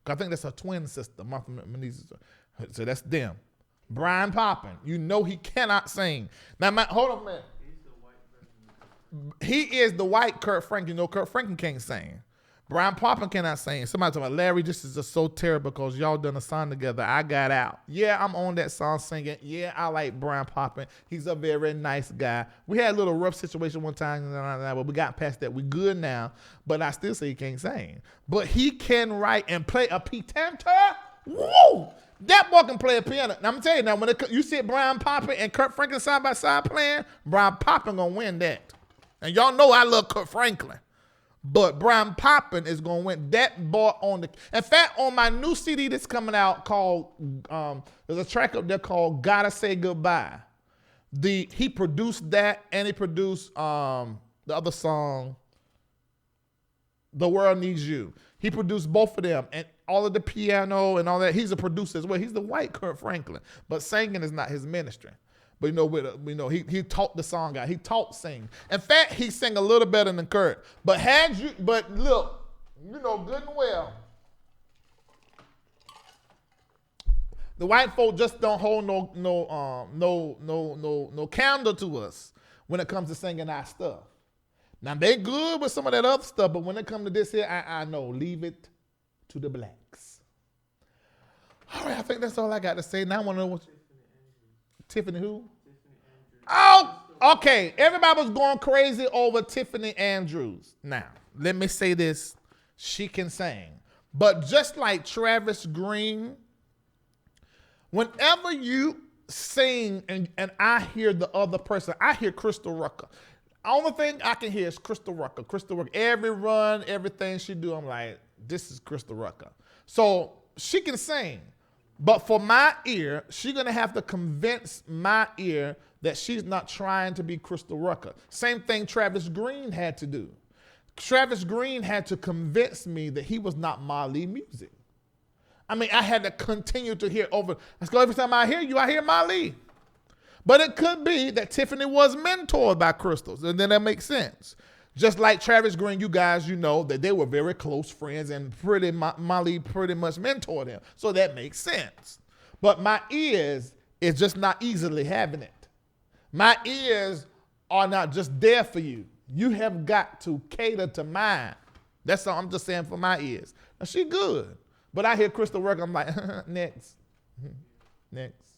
I think that's her twin sister, Martha Manuzzi. So that's them. Brian Poppin, you know he cannot sing. Now, hold on a minute. He is the white Kurt Franklin. You know Kurt Franklin can't sing. Brian Poppin cannot sing. Somebody talking about Larry, this is just so terrible because y'all done a song together. I got out. Yeah, I'm on that song singing. Yeah, I like Brian Poppin. He's a very nice guy. We had a little rough situation one time, but we got past that. We good now, but I still say he can't sing. But he can write and play a pitanter. Woo! That boy can play a piano. Now, I'm telling you now, when you see Brian Poppin and Kurt Franklin side by side playing, Brian Poppin gonna win that. And y'all know I love Kurt Franklin. But Brian Poppin is going to win. That boy on the... In fact, on my new CD that's coming out called... there's a track up there called Gotta Say Goodbye. He produced that and he produced the other song, The World Needs You. He produced both of them and all of the piano and all that. He's a producer as well. He's the white Kurt Franklin. But singing is not his ministry. But he taught the song out. He taught sing. In fact, he sang a little better than Kurt. But look, you know good and well, the white folk just don't hold no candle to us when it comes to singing our stuff. Now they good with some of that other stuff, but when it comes to this here, I know. Leave it to the blacks. All right, I think that's all I got to say. Now I want to know what. Tiffany who? Oh, okay. Everybody was going crazy over Tiffany Andrews. Now, let me say this. She can sing. But just like Travis Green, whenever you sing and I hear the other person, I hear Crystal Rucker. The only thing I can hear is Crystal Rucker. Crystal Rucker. Every run, everything she do, I'm like, this is Crystal Rucker. So she can sing. But for my ear, she's going to have to convince my ear that she's not trying to be Crystal Rucker. Same thing Travis Green had to do. Travis Green had to convince me that he was not Marley music. I mean, I had to continue to hear over. Let's go every time I hear you, I hear Marley. But it could be that Tiffany was mentored by Crystals, and then that makes sense. Just like Travis Green, you guys, you know that they were very close friends and Molly pretty much mentored him. So that makes sense. But my ears is just not easily having it. My ears are not just there for you. You have got to cater to mine. That's all I'm just saying for my ears. Now she good. But I hear Crystal work, I'm like, next. Next.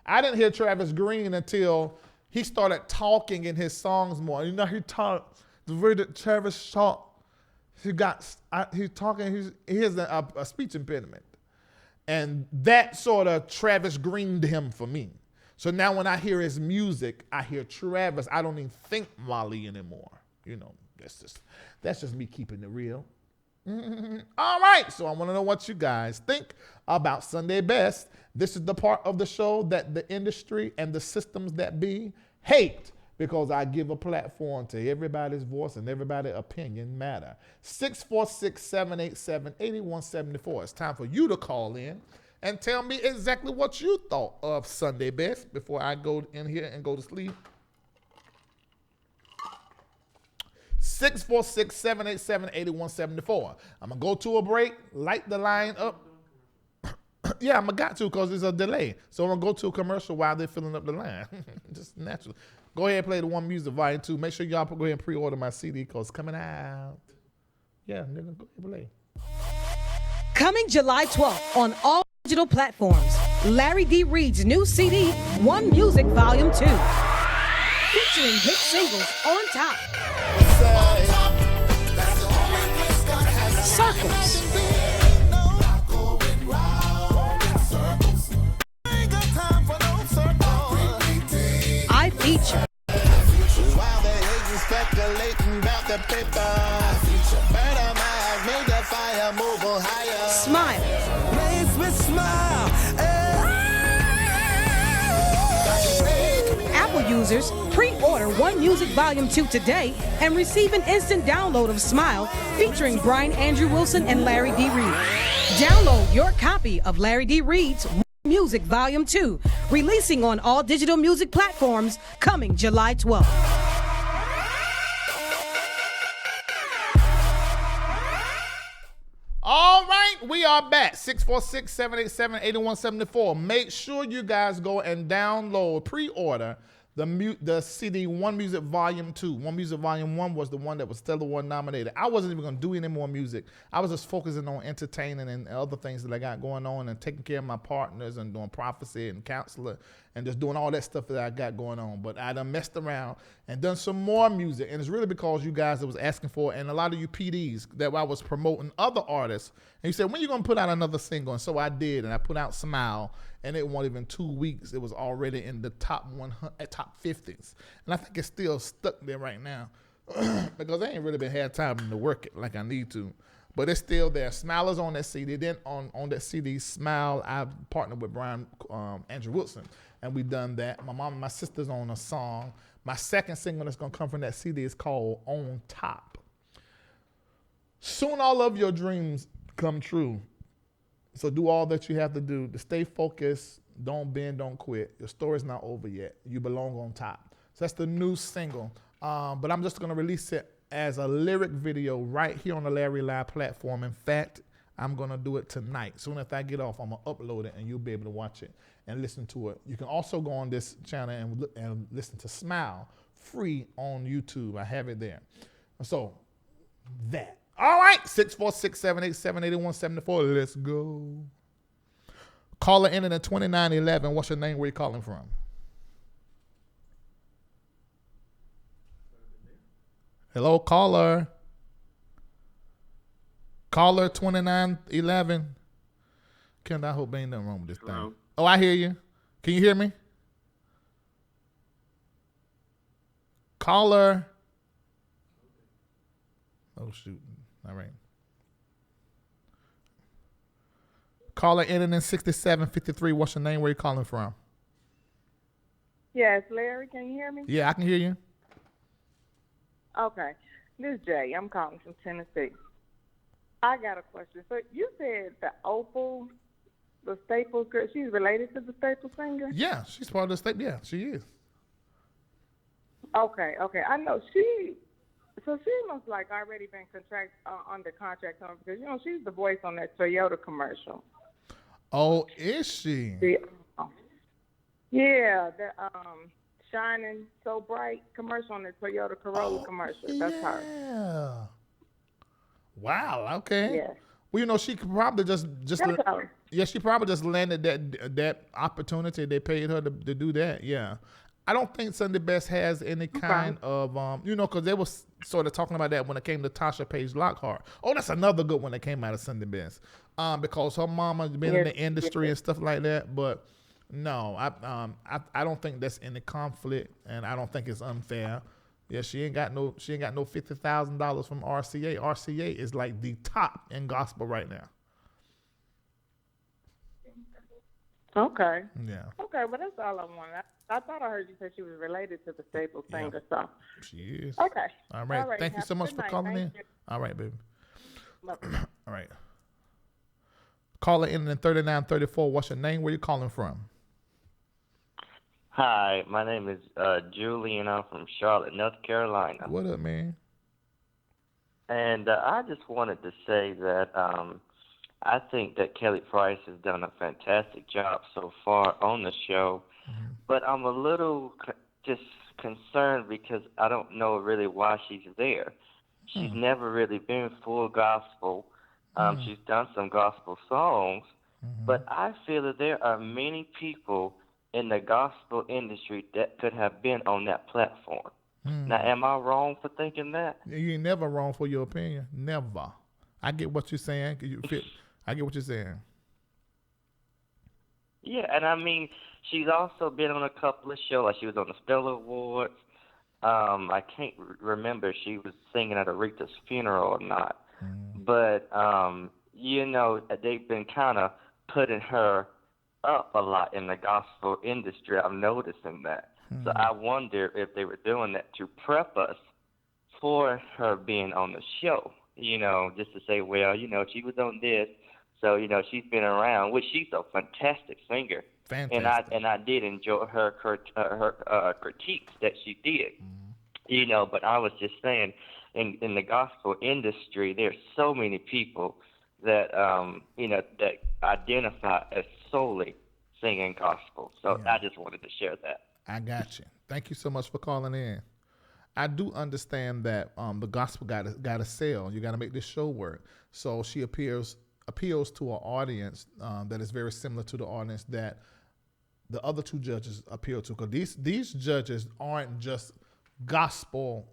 I didn't hear Travis Green until he started talking in his songs more. You know, he talked, the way that Travis talked, he has a speech impediment. And that sort of Travis Greened him for me. So now when I hear his music, I hear Travis. I don't even think Molly anymore. You know, that's just me keeping it real. All right, so I want to know what you guys think about Sunday Best. This is the part of the show that the industry and the systems that be hate, because I give a platform to everybody's voice and everybody's opinion matter. 646-787-8174. It's time for you to call in and tell me exactly what you thought of Sunday Best before I go in here and go to sleep. 646-787-8174. I'm going to go to a break, light the line up. Yeah, I'm going to got to because there's a delay. So I'm going to go to a commercial while they're filling up the line. Just naturally. Go ahead and play the One Music Volume 2. Make sure y'all go ahead and pre-order my CD because it's coming out. Yeah, nigga, go ahead and play. Coming July 12th on all digital platforms, Larry D. Reid's new CD, One Music Volume 2. Featuring hit singles On Top, Circles, I Feature, Smile, Apple users, pre-order One Music Volume 2 today and receive an instant download of Smile featuring Brian Andrew Wilson and Larry D. Reid. Download your copy of Larry D. Reid's One Music Volume 2, releasing on all digital music platforms coming July 12th. All right, we are back. 646-787-8174. Make sure you guys go and download, pre-order the CD One Music Volume 2. One Music Volume 1 was the one that was Stellar Award nominated. I wasn't even going to do any more music. I was just focusing on entertaining and other things that I got going on and taking care of my partners and doing prophecy and counselor and just doing all that stuff that I got going on. But I done messed around and done some more music. And it's really because you guys that was asking for it and a lot of you PDs that I was promoting other artists. And you said, when you going to put out another single? And so I did. And I put out Smile. And it wasn't even 2 weeks. It was already in the top 100, top 50s. And I think it's still stuck there right now because I ain't really been had time to work it like I need to. But it's still there. Smile is on that CD. Then on that CD, Smile, I partnered with Brian Andrew Wilson. And we done that. My mom and my sister's on a song. My second single that's going to come from that CD is called On Top. Soon all of your dreams come true. So do all that you have to do to stay focused. Don't bend, don't quit. Your story's not over yet. You belong on top. So that's the new single. But I'm just going to release it as a lyric video right here on the LarryLive platform. In fact, I'm going to do it tonight. Soon after I get off, I'm going to upload it, and you'll be able to watch it and listen to it. You can also go on this channel and listen to Smile free on YouTube. I have it there. So that. All right, 646-787-8174. Let's go. Caller ending in 2911. What's your name? Where you calling from? Hello, caller. Caller 2911. Ken, I hope ain't nothing wrong with this thing. Oh, I hear you. Can you hear me? Caller. Oh, shoot. All right. Caller ending in 6753. What's your name? Where you calling from? Yes, Larry, can you hear me? Yeah, I can hear you. Okay. This is Jay. I'm calling from Tennessee. I got a question. So you said the Opal, the Staples girl, she's related to the Staples singer? Yeah, she's part of the Staples. Yeah, she is. Okay. I know so she must like already been under contract on because she's the voice on that Toyota commercial. Oh, is she? Yeah, the shining so bright commercial on the Toyota Corolla commercial. Yeah. That's her. Wow. Okay. Yeah. Well, she could probably just she probably just landed that opportunity. They paid her to do that. Yeah. I don't think Sunday Best has any kind of, because they was sort of talking about that when it came to Tasha Page Lockhart. Oh, that's another good one that came out of Sunday Best, because her mama's been in the industry and stuff like that. But no, I don't think that's any conflict, and I don't think it's unfair. Yeah, she ain't got no $50,000 from RCA. RCA is like the top in gospel right now. Okay. Yeah. Okay, but that's all I wanted. I thought I heard you say she was related to the Staples singer, so. She is. Okay. All right. Thank you so much for calling in. All right, baby. All right. Caller in 3934. What's your name? Where you calling from? Hi, my name is Julian. I'm from Charlotte, North Carolina. What up, man? And I just wanted to say that I think that Kelly Price has done a fantastic job so far on the show, but I'm a little just concerned because I don't know really why she's there. She's never really been full gospel. She's done some gospel songs, but I feel that there are many people in the gospel industry that could have been on that platform. Now, am I wrong for thinking that? You ain't never wrong for your opinion. Never. I get what you're saying. I get what you're saying. Yeah, and I mean, she's also been on a couple of shows. Like she was on the Stellar Awards. I can't remember if she was singing at Aretha's funeral or not. But, you know, they've been kind of putting her up a lot in the gospel industry. I'm noticing that. So I wonder if they were doing that to prep us for her being on the show, you know, just to say, well, you know, she was on this, so, you know, she's been around, which she's a fantastic singer. Fantastic. And I did enjoy her critiques that she did, you know, but I was just saying, in the gospel industry, there's so many people that, you know, that identify as solely singing gospel. So I just wanted to share that. I got you. Thank you so much for calling in. I do understand that the gospel got to sell. You got to make this show work. So she appeals to an audience that is very similar to the audience that the other two judges appeal to. Because these judges aren't just gospel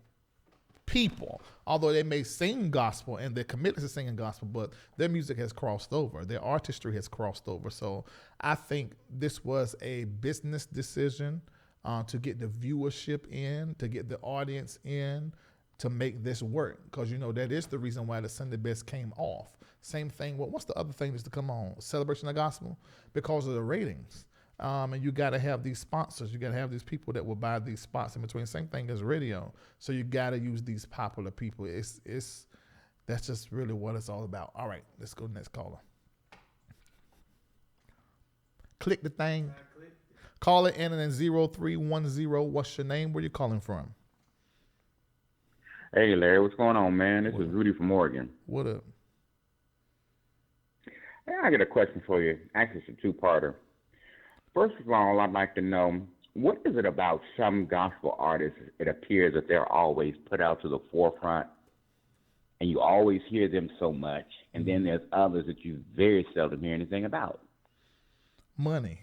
people, although they may sing gospel and they're committed to singing gospel, but their music has crossed over. Their artistry has crossed over. So I think this was a business decision to get the viewership in, to get the audience in, to make this work. Because, you know, that is the reason why the Sunday Best came off. Same thing. What's the other thing that's to come on? Celebration of Gospel? Because of the ratings. And you got to have these sponsors. You got to have these people that will buy these spots in between. Same thing as radio. So you got to use these popular people. That's just really what it's all about. All right, let's go to the next caller. Click the thing. Call it in and then 0310. What's your name? Where you calling from? Hey, Larry, what's going on, man? This is Rudy from Oregon. What up? Hey, I got a question for you. Actually, it's a two-parter. First of all, I'd like to know, what is it about some gospel artists, it appears that they're always put out to the forefront, and you always hear them so much, and then there's others that you very seldom hear anything about? Money.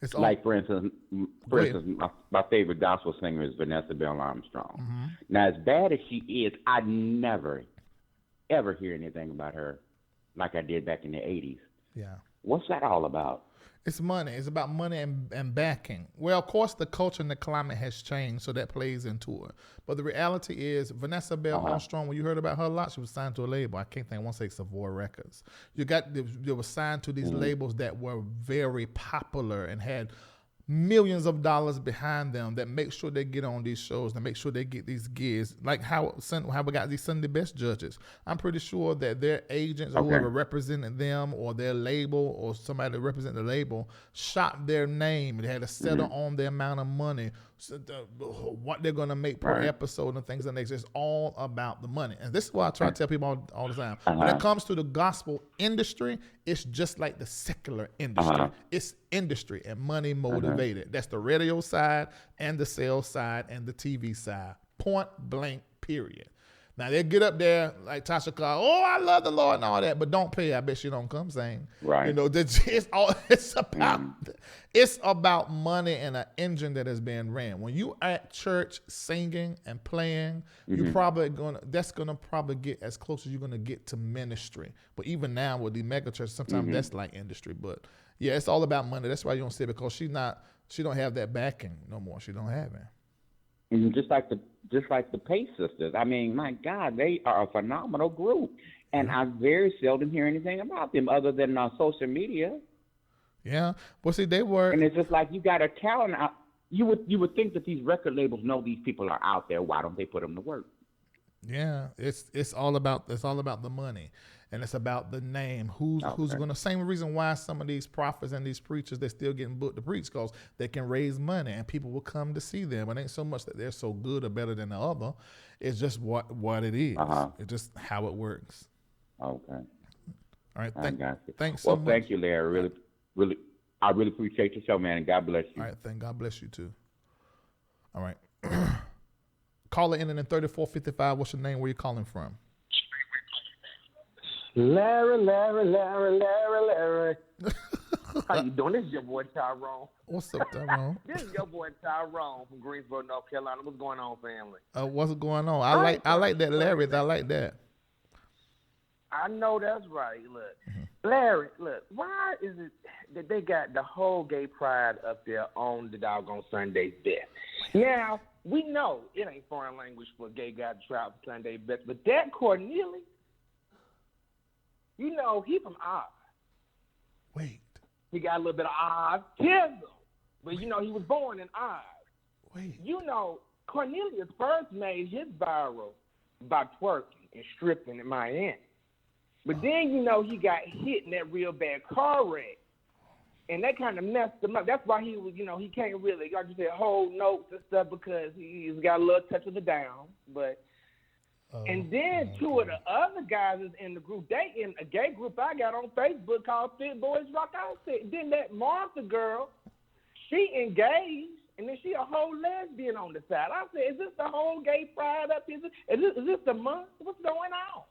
It's like, for instance, my favorite gospel singer is Vanessa Bell Armstrong. Now, as bad as she is, I never, ever hear anything about her like I did back in the 80s. Yeah. What's that all about? It's money. It's about money and backing. Well, of course, the culture and the climate has changed, so that plays into it. But the reality is, Vanessa Bell Armstrong, when you heard about her a lot, she was signed to a label. I can't think. I want to say Savoy Records. They were signed to these labels that were very popular and had millions of dollars behind them that make sure they get on these shows, that make sure they get these gigs. Like how we got these Sunday Best judges. I'm pretty sure that their agents or whoever represented them or their label or somebody that represent the label shot their name. They had to settle on the amount of money, what they're going to make per episode and things like that. It's all about the money. And this is why I try to tell people all the time. When it comes to the gospel industry, it's just like the secular industry. It's industry and money motivated. That's the radio side and the sales side and the TV side. Point blank, period. Now, they get up there like Tasha Clark, oh, I love the Lord and all that, but don't pay. I bet she don't come sing. Right. You know, it's about money and an engine that is being ran. When you at church singing and playing, you're probably that's gonna probably get as close as you're gonna get to ministry. But even now with the mega church, sometimes that's like industry. But yeah, it's all about money. That's why you don't see it, because she don't have that backing no more. She don't have it. And just like the Pace sisters. I mean, my God, they are a phenomenal group, and I very seldom hear anything about them other than on social media. Yeah, well, see, they were, and it's just like you got a talent out. You would think that these record labels know these people are out there. Why don't they put them to work? Yeah, it's all about the money, and it's about the name. Who's gonna? Same reason why some of these prophets and these preachers, they're still getting booked to preach, because they can raise money and people will come to see them. It ain't so much that they're so good or better than the other. It's just what it is. It's just how it works. Okay. All right. I got you. Thanks so much. Well, thank you, Larry. I really appreciate your show, man, and God bless you. All right. God bless you too. All right. Caller in 3455. What's your name? Where you calling from? Larry. How you doing? This is your boy Tyrone. What's up, Tyrone? This is your boy Tyrone from Greensboro, North Carolina. What's going on, family? What's going on? I like that, Larry. I like that. I know that's right. Look, Larry, why is it that they got the whole gay pride up there on the doggone Sunday best? Now, we know it ain't foreign language for a gay guy to travel Sunday best, but that Cornelius, you know, he from Oz. Wait. He got a little bit of autism, but you know, he was born in Oz. Wait. You know, Cornelius first made his viral by twerking and stripping in Miami. But then, you know, he got hit in that real bad car wreck. And that kind of messed him up. That's why he was, you know, he can't really, like you said, hold notes and stuff, because he's got a little touch of the down. But and then two of the other guys is in the group. They in a gay group I got on Facebook called Fit Boys Rock Outfit. Then that Martha girl, she engaged, and then she a whole lesbian on the side. I said, is this the whole gay pride up here? Is this the month? What's going on?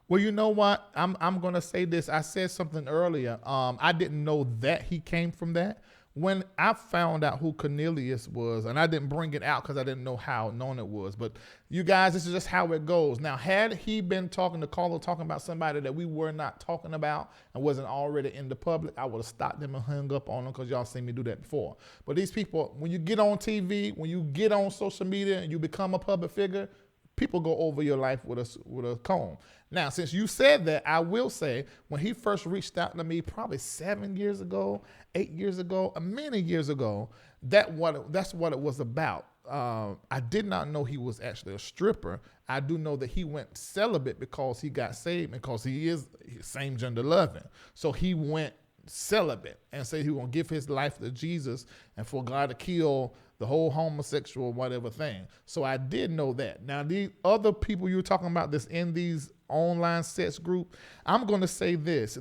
Well, you know what? I'm gonna say this. I said something earlier. I didn't know that he came from that. When I found out who Cornelius was, and I didn't bring it out because I didn't know how known it was, but you guys, this is just how it goes. Now, had he been talking to caller, talking about somebody that we were not talking about and wasn't already in the public, I would have stopped them and hung up on them, because y'all seen me do that before. But these people, when you get on TV, when you get on social media and you become a public figure, people go over your life with a comb. Now, since you said that, I will say, when he first reached out to me, probably 7 years ago, 8 years ago, many years ago, that's what it was about. I did not know he was actually a stripper. I do know that he went celibate because he got saved, because he is same gender loving. So he went celibate and said he was going to give his life to Jesus and for God to kill the whole homosexual whatever thing. So I did know that. Now, the other people you're talking about that's in these online sex group, I'm going to say this. It's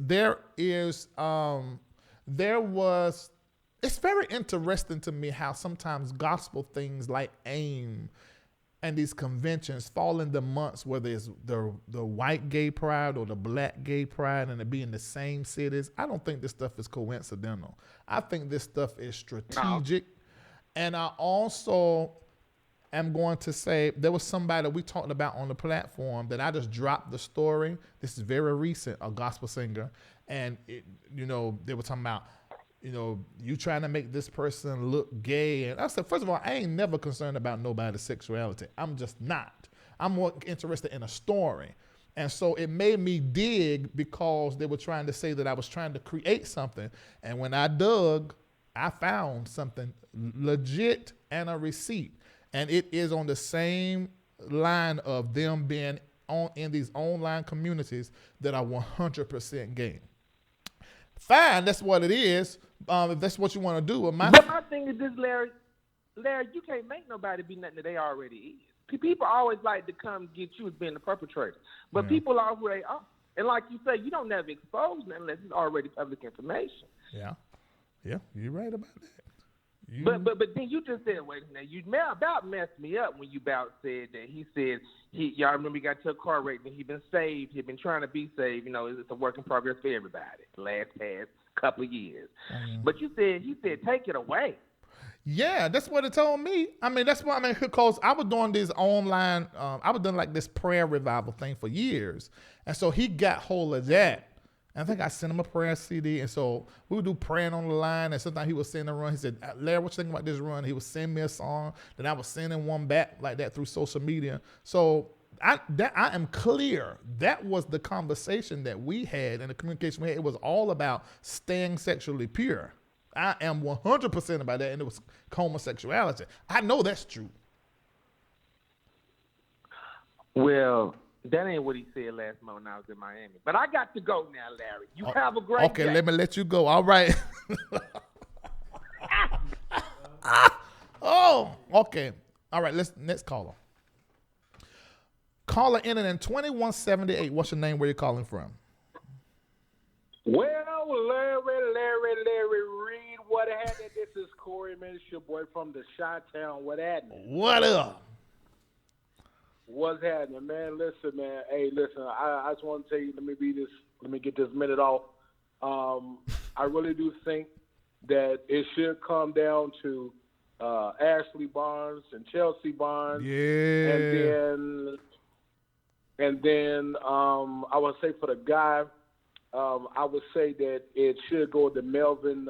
very interesting to me how sometimes gospel things like AIM and these conventions fall in the months where there's the white gay pride or the black gay pride, and it be in the same cities. I don't think this stuff is coincidental. I think this stuff is strategic. No. And I also am going to say, there was somebody that we talked about on the platform that I just dropped the story. This is very recent, a gospel singer. And, they were talking about, you trying to make this person look gay. And I said, first of all, I ain't never concerned about nobody's sexuality. I'm just not. I'm more interested in a story. And so it made me dig, because they were trying to say that I was trying to create something. And when I dug, I found something legit and a receipt. And it is on the same line of them being in these online communities that are 100% gay. Fine, that's what it is. If that's what you want to do. But my thing is this, Larry, you can't make nobody be nothing that they already is. People always like to come get you as being the perpetrator. But people are who they are. And like you say, you don't never expose them unless it's already public information. Yeah. Yeah, you're right about that. But then you just said, wait a minute, you about messed me up when you about said that he said y'all remember he got to a car wreck and he been saved, he been trying to be saved, it's a work in progress for everybody the last past couple of years. But he said take it away. Yeah, that's what it told me. Because I was doing this online, I was doing like this prayer revival thing for years. And so he got hold of that. I think I sent him a prayer CD, and so we would do praying on the line, and sometimes he would send a run. He said, Larry, what you think about this run? He would send me a song, then I was sending one back like that through social media. So I am clear. That was the conversation that we had and the communication we had. It was all about staying sexually pure. I am 100% about that, and it was homosexuality. I know that's true. Well, that ain't what he said last month when I was in Miami. But I got to go now, Larry. You have a great day. Okay, let me let you go. All right. Oh, okay. All right, next caller. Caller ending in 2178. What's your name? Where you calling from? Well, Larry Reid, what happened? This is Corey, man. It's your boy from the Chi-Town. What happened? What up? What's happening, man? Listen, man. Hey, listen. I just want to tell you. Let me get this minute off. I really do think that it should come down to Ashley Barnes and Chelsea Barnes. Yeah. And then I would say for the guy, I would say that it should go to Melvin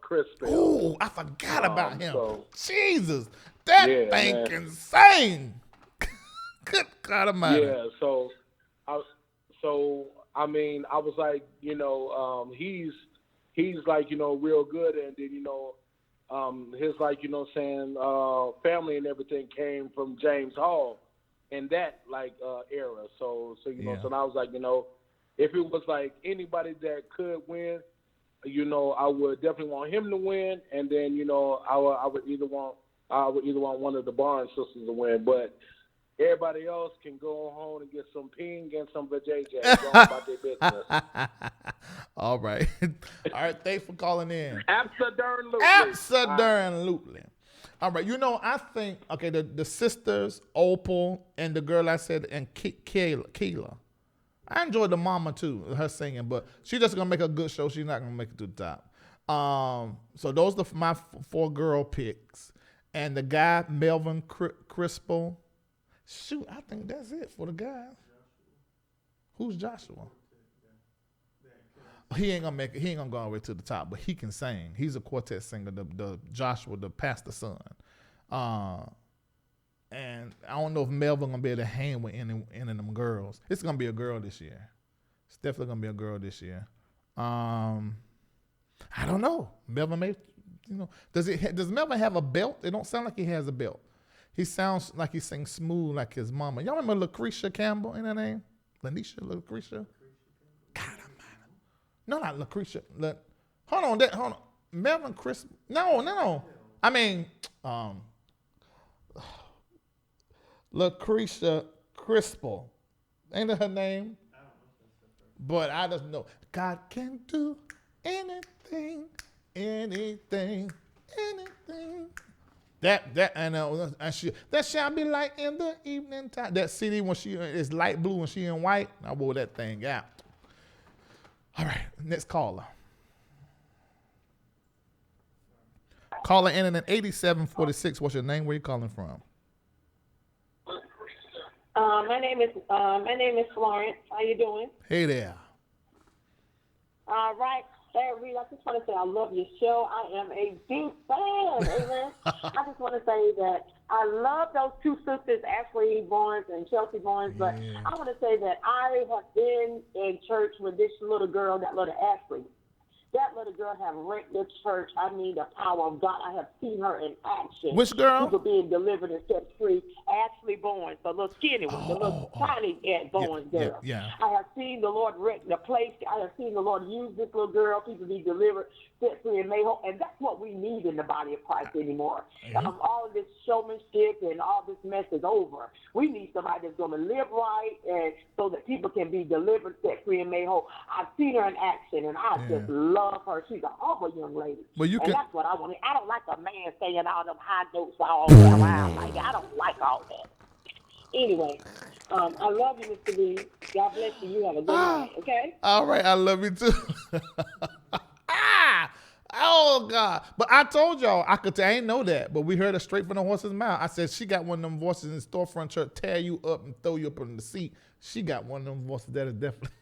Crispin. Oh, I forgot about him. So, Jesus, that thing insane. Good God Almighty. Yeah. So I mean, I was like, he's like, real good, and then his like, saying family and everything came from James Hall in that like era. So so I was like, if it was like anybody that could win, I would definitely want him to win, and then I would either want one of the Barnes sisters to win, but everybody else can go home and get some ping and some vajayjay. Go on about their business. All right. All right. Thanks for calling in. Absolutely. All right. I think, okay, the sisters, Opal, and the girl I said, and Keela. I enjoyed the mama, too, her singing, but she's just going to make a good show. She's not going to make it to the top. So those are my 4 girl picks. And the guy, Melvin Crispo. Shoot, I think that's it for the guys. Who's Joshua? He ain't gonna make it. He ain't gonna go all the way to the top, but he can sing. He's a quartet singer. The Joshua, the pastor's son. And I don't know if Melvin gonna be able to hang with any of them girls. It's gonna be a girl this year. It's definitely gonna be a girl this year. I don't know. Melvin may, does Melvin have a belt? It don't sound like he has a belt. He sounds like he sings smooth like his mama. Y'all remember Lucretia Campbell in her name? Lucretia? God almighty. No, not Lucretia. Hold on. Melvin Crisp. No. I mean, Lucretia Crispo. Ain't that her name? But I just know God can do anything. That shall be light in the evening time. That CD when she is light blue and she in white, I wore that thing out. All right, next caller. Caller ending in 8746. What's your name? Where you calling from? My name is Florence. How you doing? Hey there. All right. Reid, I just want to say I love your show. I am a big fan. Amen. I just want to say that I love those 2 sisters, Ashley Barnes and Chelsea Barnes, but I want to say that I have been in church with this little girl, that little Ashley. That little girl have wrecked the church. I mean, the power of God. I have seen her in action. Which girl? People being delivered and set free. Ashley Barnes, the little skinny one, the little tiny Barnes girl. Yeah. I have seen the Lord wreck the place. I have seen the Lord use this little girl. People be delivered, set free, and made whole. And that's what we need in the body of Christ anymore. All of this showmanship and all this mess is over. We need somebody that's going to live right, and so that people can be delivered, set free, and made whole. I've seen her in action, and I just love her. She's an humble young lady. Well, and that's what I want. I don't like a man saying all them high notes all around. Like, I don't like all that. Anyway, I love you, Mr. B. God bless you. You have a good night, okay? All right, I love you too. Oh, God. But I told y'all, I ain't know that, but we heard it straight from the horse's mouth. I said, she got one of them voices in storefront church, tear you up and throw you up in the seat. She got one of them voices that is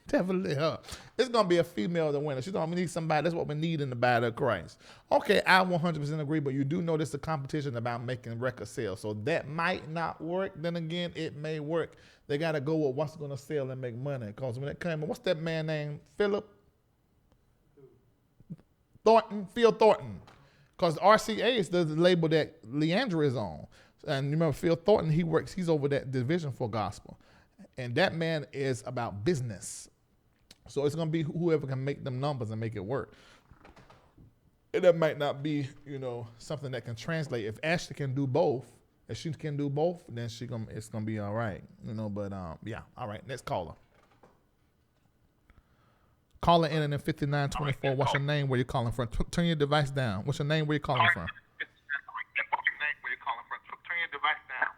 definitely her. It's going to be a female that winner. She's going to need somebody. That's what we need in the body of Christ. Okay, I 100% agree, but you do know this is a competition about making record sales. So that might not work. Then again, it may work. They got to go with what's going to sell and make money. Because when it comes, what's that man named? Phil Thornton. Because RCA is the label that Leandra is on. And you remember Phil Thornton, he's over that division for gospel. And that man is about business. So it's going to be whoever can make them numbers and make it work. And that might not be, something that can translate. If Ashley can do both, if she can do both, then it's going to be all right. But yeah. All right. Next caller. Caller in 5924. What's your name? Where you calling from? Turn your device down. What's your name? Where you calling from?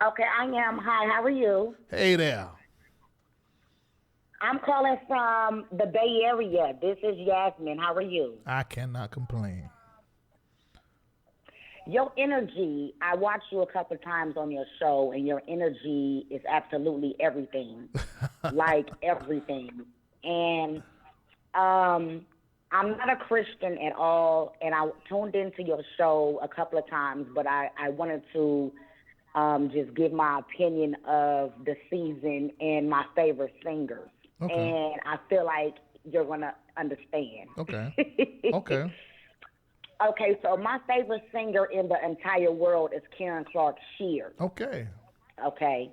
Okay, I am. Hi, how are you? Hey there. I'm calling from the Bay Area. This is Yasmin. How are you? I cannot complain. Your energy, I watched you a couple of times on your show, and your energy is absolutely everything. Like everything. And I'm not a Christian at all, and I tuned into your show a couple of times, but I wanted to just give my opinion of the season and my favorite singers. Okay. And I feel like you're going to understand. Okay. Okay. Okay, so my favorite singer in the entire world is Karen Clark Sheard. Okay. Okay.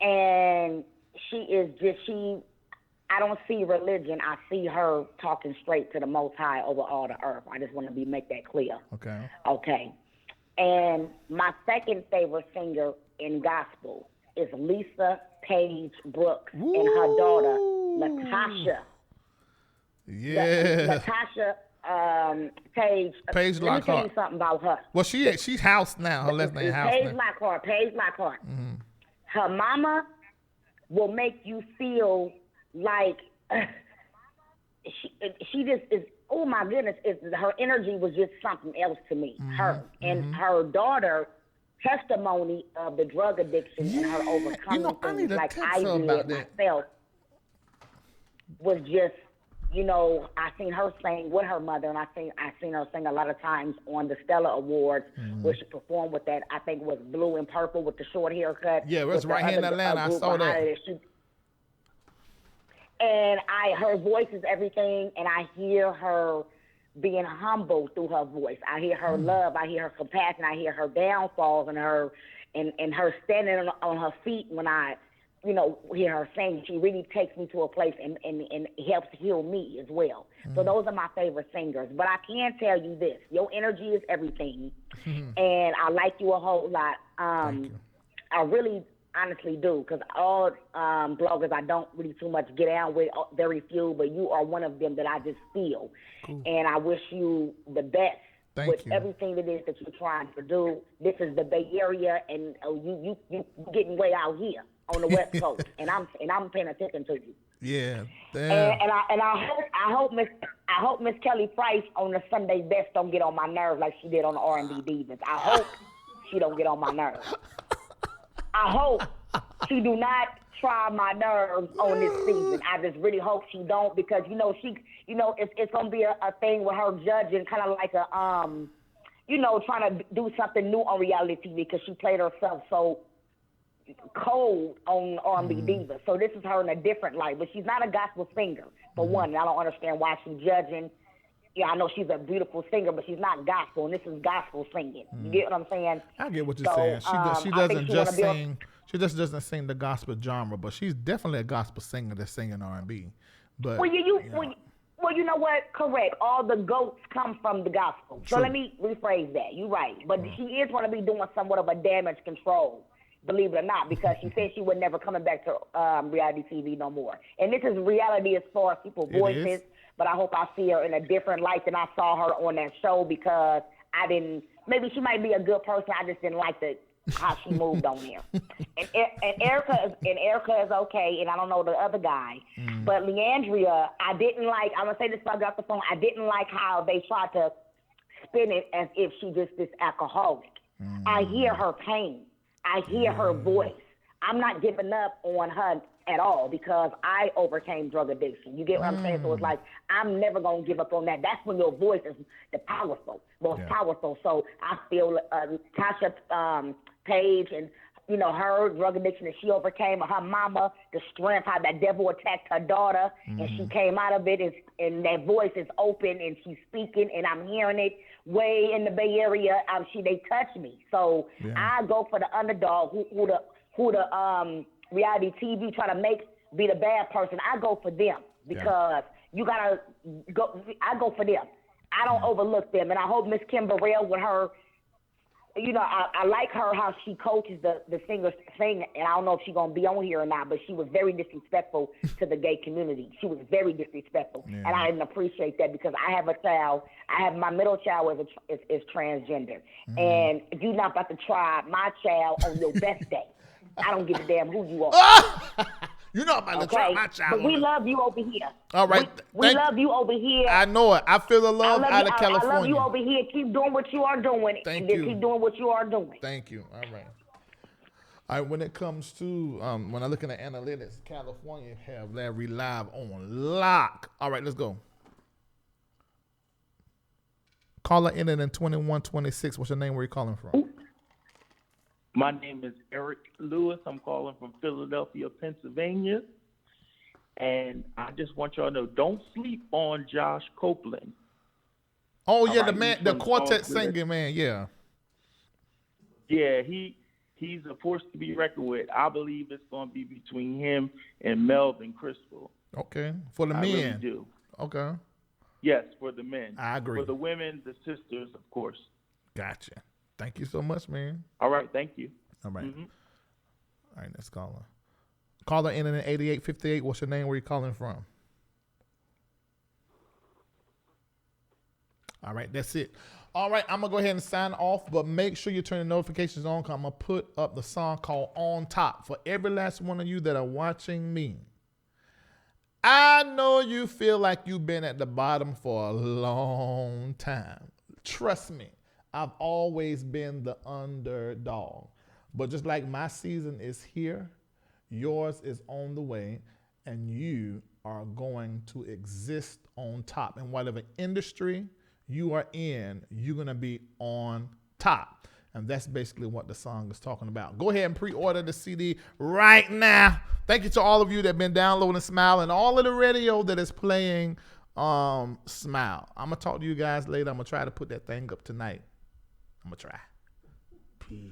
And she is just, I don't see religion. I see her talking straight to the Most High over all the earth. I just want to make that clear. Okay. Okay. And my second favorite singer in gospel is Lisa Page Brooks. Woo! And her daughter, Latasha. Yeah. Latasha Page Lockhart. Let me tell you something about her. Well, she's house now. Her last name house Page now. Lockhart. Page Lockhart. Mm-hmm. Her mama will make you feel like she just is. Oh my goodness! Her energy was just something else to me. Mm-hmm. Her and her daughter testimony of the drug addiction and her overcoming things like I did myself was just. I seen her sing with her mother, and I seen her sing a lot of times on the Stella Awards, where she performed with that. I think it was blue and purple with the short haircut. Yeah, it was right here in Atlanta. I saw that. And her voice is everything, and I hear her being humble through her voice. I hear her love. I hear her compassion. I hear her downfalls and her standing on her feet when I. Hear her sing. She really takes me to a place and helps heal me as well. So those are my favorite singers. But I can tell you this. Your energy is everything. And I like you a whole lot. Thank you. I really honestly do, because all bloggers I don't really too much get down with, very few, but you are one of them that I just feel. Cool. And I wish you the best. With everything it is that you're trying to do. This is the Bay Area, and you getting way out here on the West Coast, and I'm paying attention to you. Yeah. And I hope Miss Kelly Price on the Sunday Best don't get on my nerves like she did on the R&B Divas. I hope she don't get on my nerves. I hope she do not try my nerves on this season. I just really hope she don't, because it's gonna be a thing with her judging, kind of like a trying to do something new on reality TV, because she played herself so cold on R&B Diva. So this is her in a different light, but she's not a gospel singer for one. And I don't understand why she's judging. Yeah, I know she's a beautiful singer, but she's not gospel, and this is gospel singing. You get what I'm saying? I get what you're saying. She doesn't just sing. She just doesn't sing the gospel genre, but she's definitely a gospel singer that's singing R&B. But well, you know what? Correct. All the goats come from the gospel. So let me rephrase that. You're right, but she is going to be doing somewhat of a damage control. Believe it or not, because she said she would never coming back to reality TV no more. And this is reality as far as people's voices, but I hope I see her in a different light than I saw her on that show, because maybe she might be a good person, I just didn't like how she moved on there. And Erica is okay, and I don't know the other guy. But Leandria, I didn't like, I'm going to say this before I got the phone, I didn't like how they tried to spin it as if she just this alcoholic. I hear her pain. I hear her voice. I'm not giving up on her at all, because I overcame drug addiction. You get what I'm saying? So it's like, I'm never going to give up on that. That's when your voice is most powerful. So I feel Tasha Page and, her drug addiction that she overcame, her mama, the strength, how that devil attacked her daughter, and she came out of it, and that voice is open, and she's speaking, and I'm hearing it way in the Bay Area. They touch me. So I go for the underdog, who the reality TV try to be the bad person. I go for them because you gotta go. I go for them. I don't overlook them, and I hope Miss Kim Burrell with her. You know, I like her how she coaches the singers sing, and I don't know if she's gonna be on here or not, but she was very disrespectful to the gay community. She was very disrespectful, and I didn't appreciate that because I have a child. I have my middle child is transgender, and you're not about to try my child on your best day. I don't give a damn who you are. You're not about to try my child. But we love you over here. All right. We love you over here. I know it. I feel the love out of California. I love you over here. Keep doing what you are doing. Thank you. Keep doing what you are doing. Thank you. All right. All right. When it comes to, when I look at the analytics, California have LarryReidLive on lock. All right, let's go. Caller ended in 2126. What's your name? Where are you calling from? My name is Eric Lewis. I'm calling from Philadelphia, Pennsylvania. And I just want y'all to know, don't sleep on Josh Copeland. Oh, yeah, the man, the quartet singing man, yeah. Yeah, he's a force to be reckoned with. I believe it's going to be between him and Melvin Crystal. Okay, for the men. I really do. Okay. Yes, for the men. I agree. For the women, the sisters, of course. Gotcha. Thank you so much, man. All right, thank you. All right. Mm-hmm. All right, let's call her. Caller ending in 8858. What's your name? Where you calling from? All right, that's it. All right, I'm going to go ahead and sign off, but make sure you turn the notifications on because I'm going to put up the song called On Top for every last one of you that are watching me. I know you feel like you've been at the bottom for a long time. Trust me. I've always been the underdog. But just like my season is here, yours is on the way, and you are going to exist on top. In whatever industry you are in, you're going to be on top. And that's basically what the song is talking about. Go ahead and pre-order the CD right now. Thank you to all of you that have been downloading Smile and all of the radio that is playing Smile. I'm going to talk to you guys later. I'm going to try to put that thing up tonight. I'm going to try. Peace.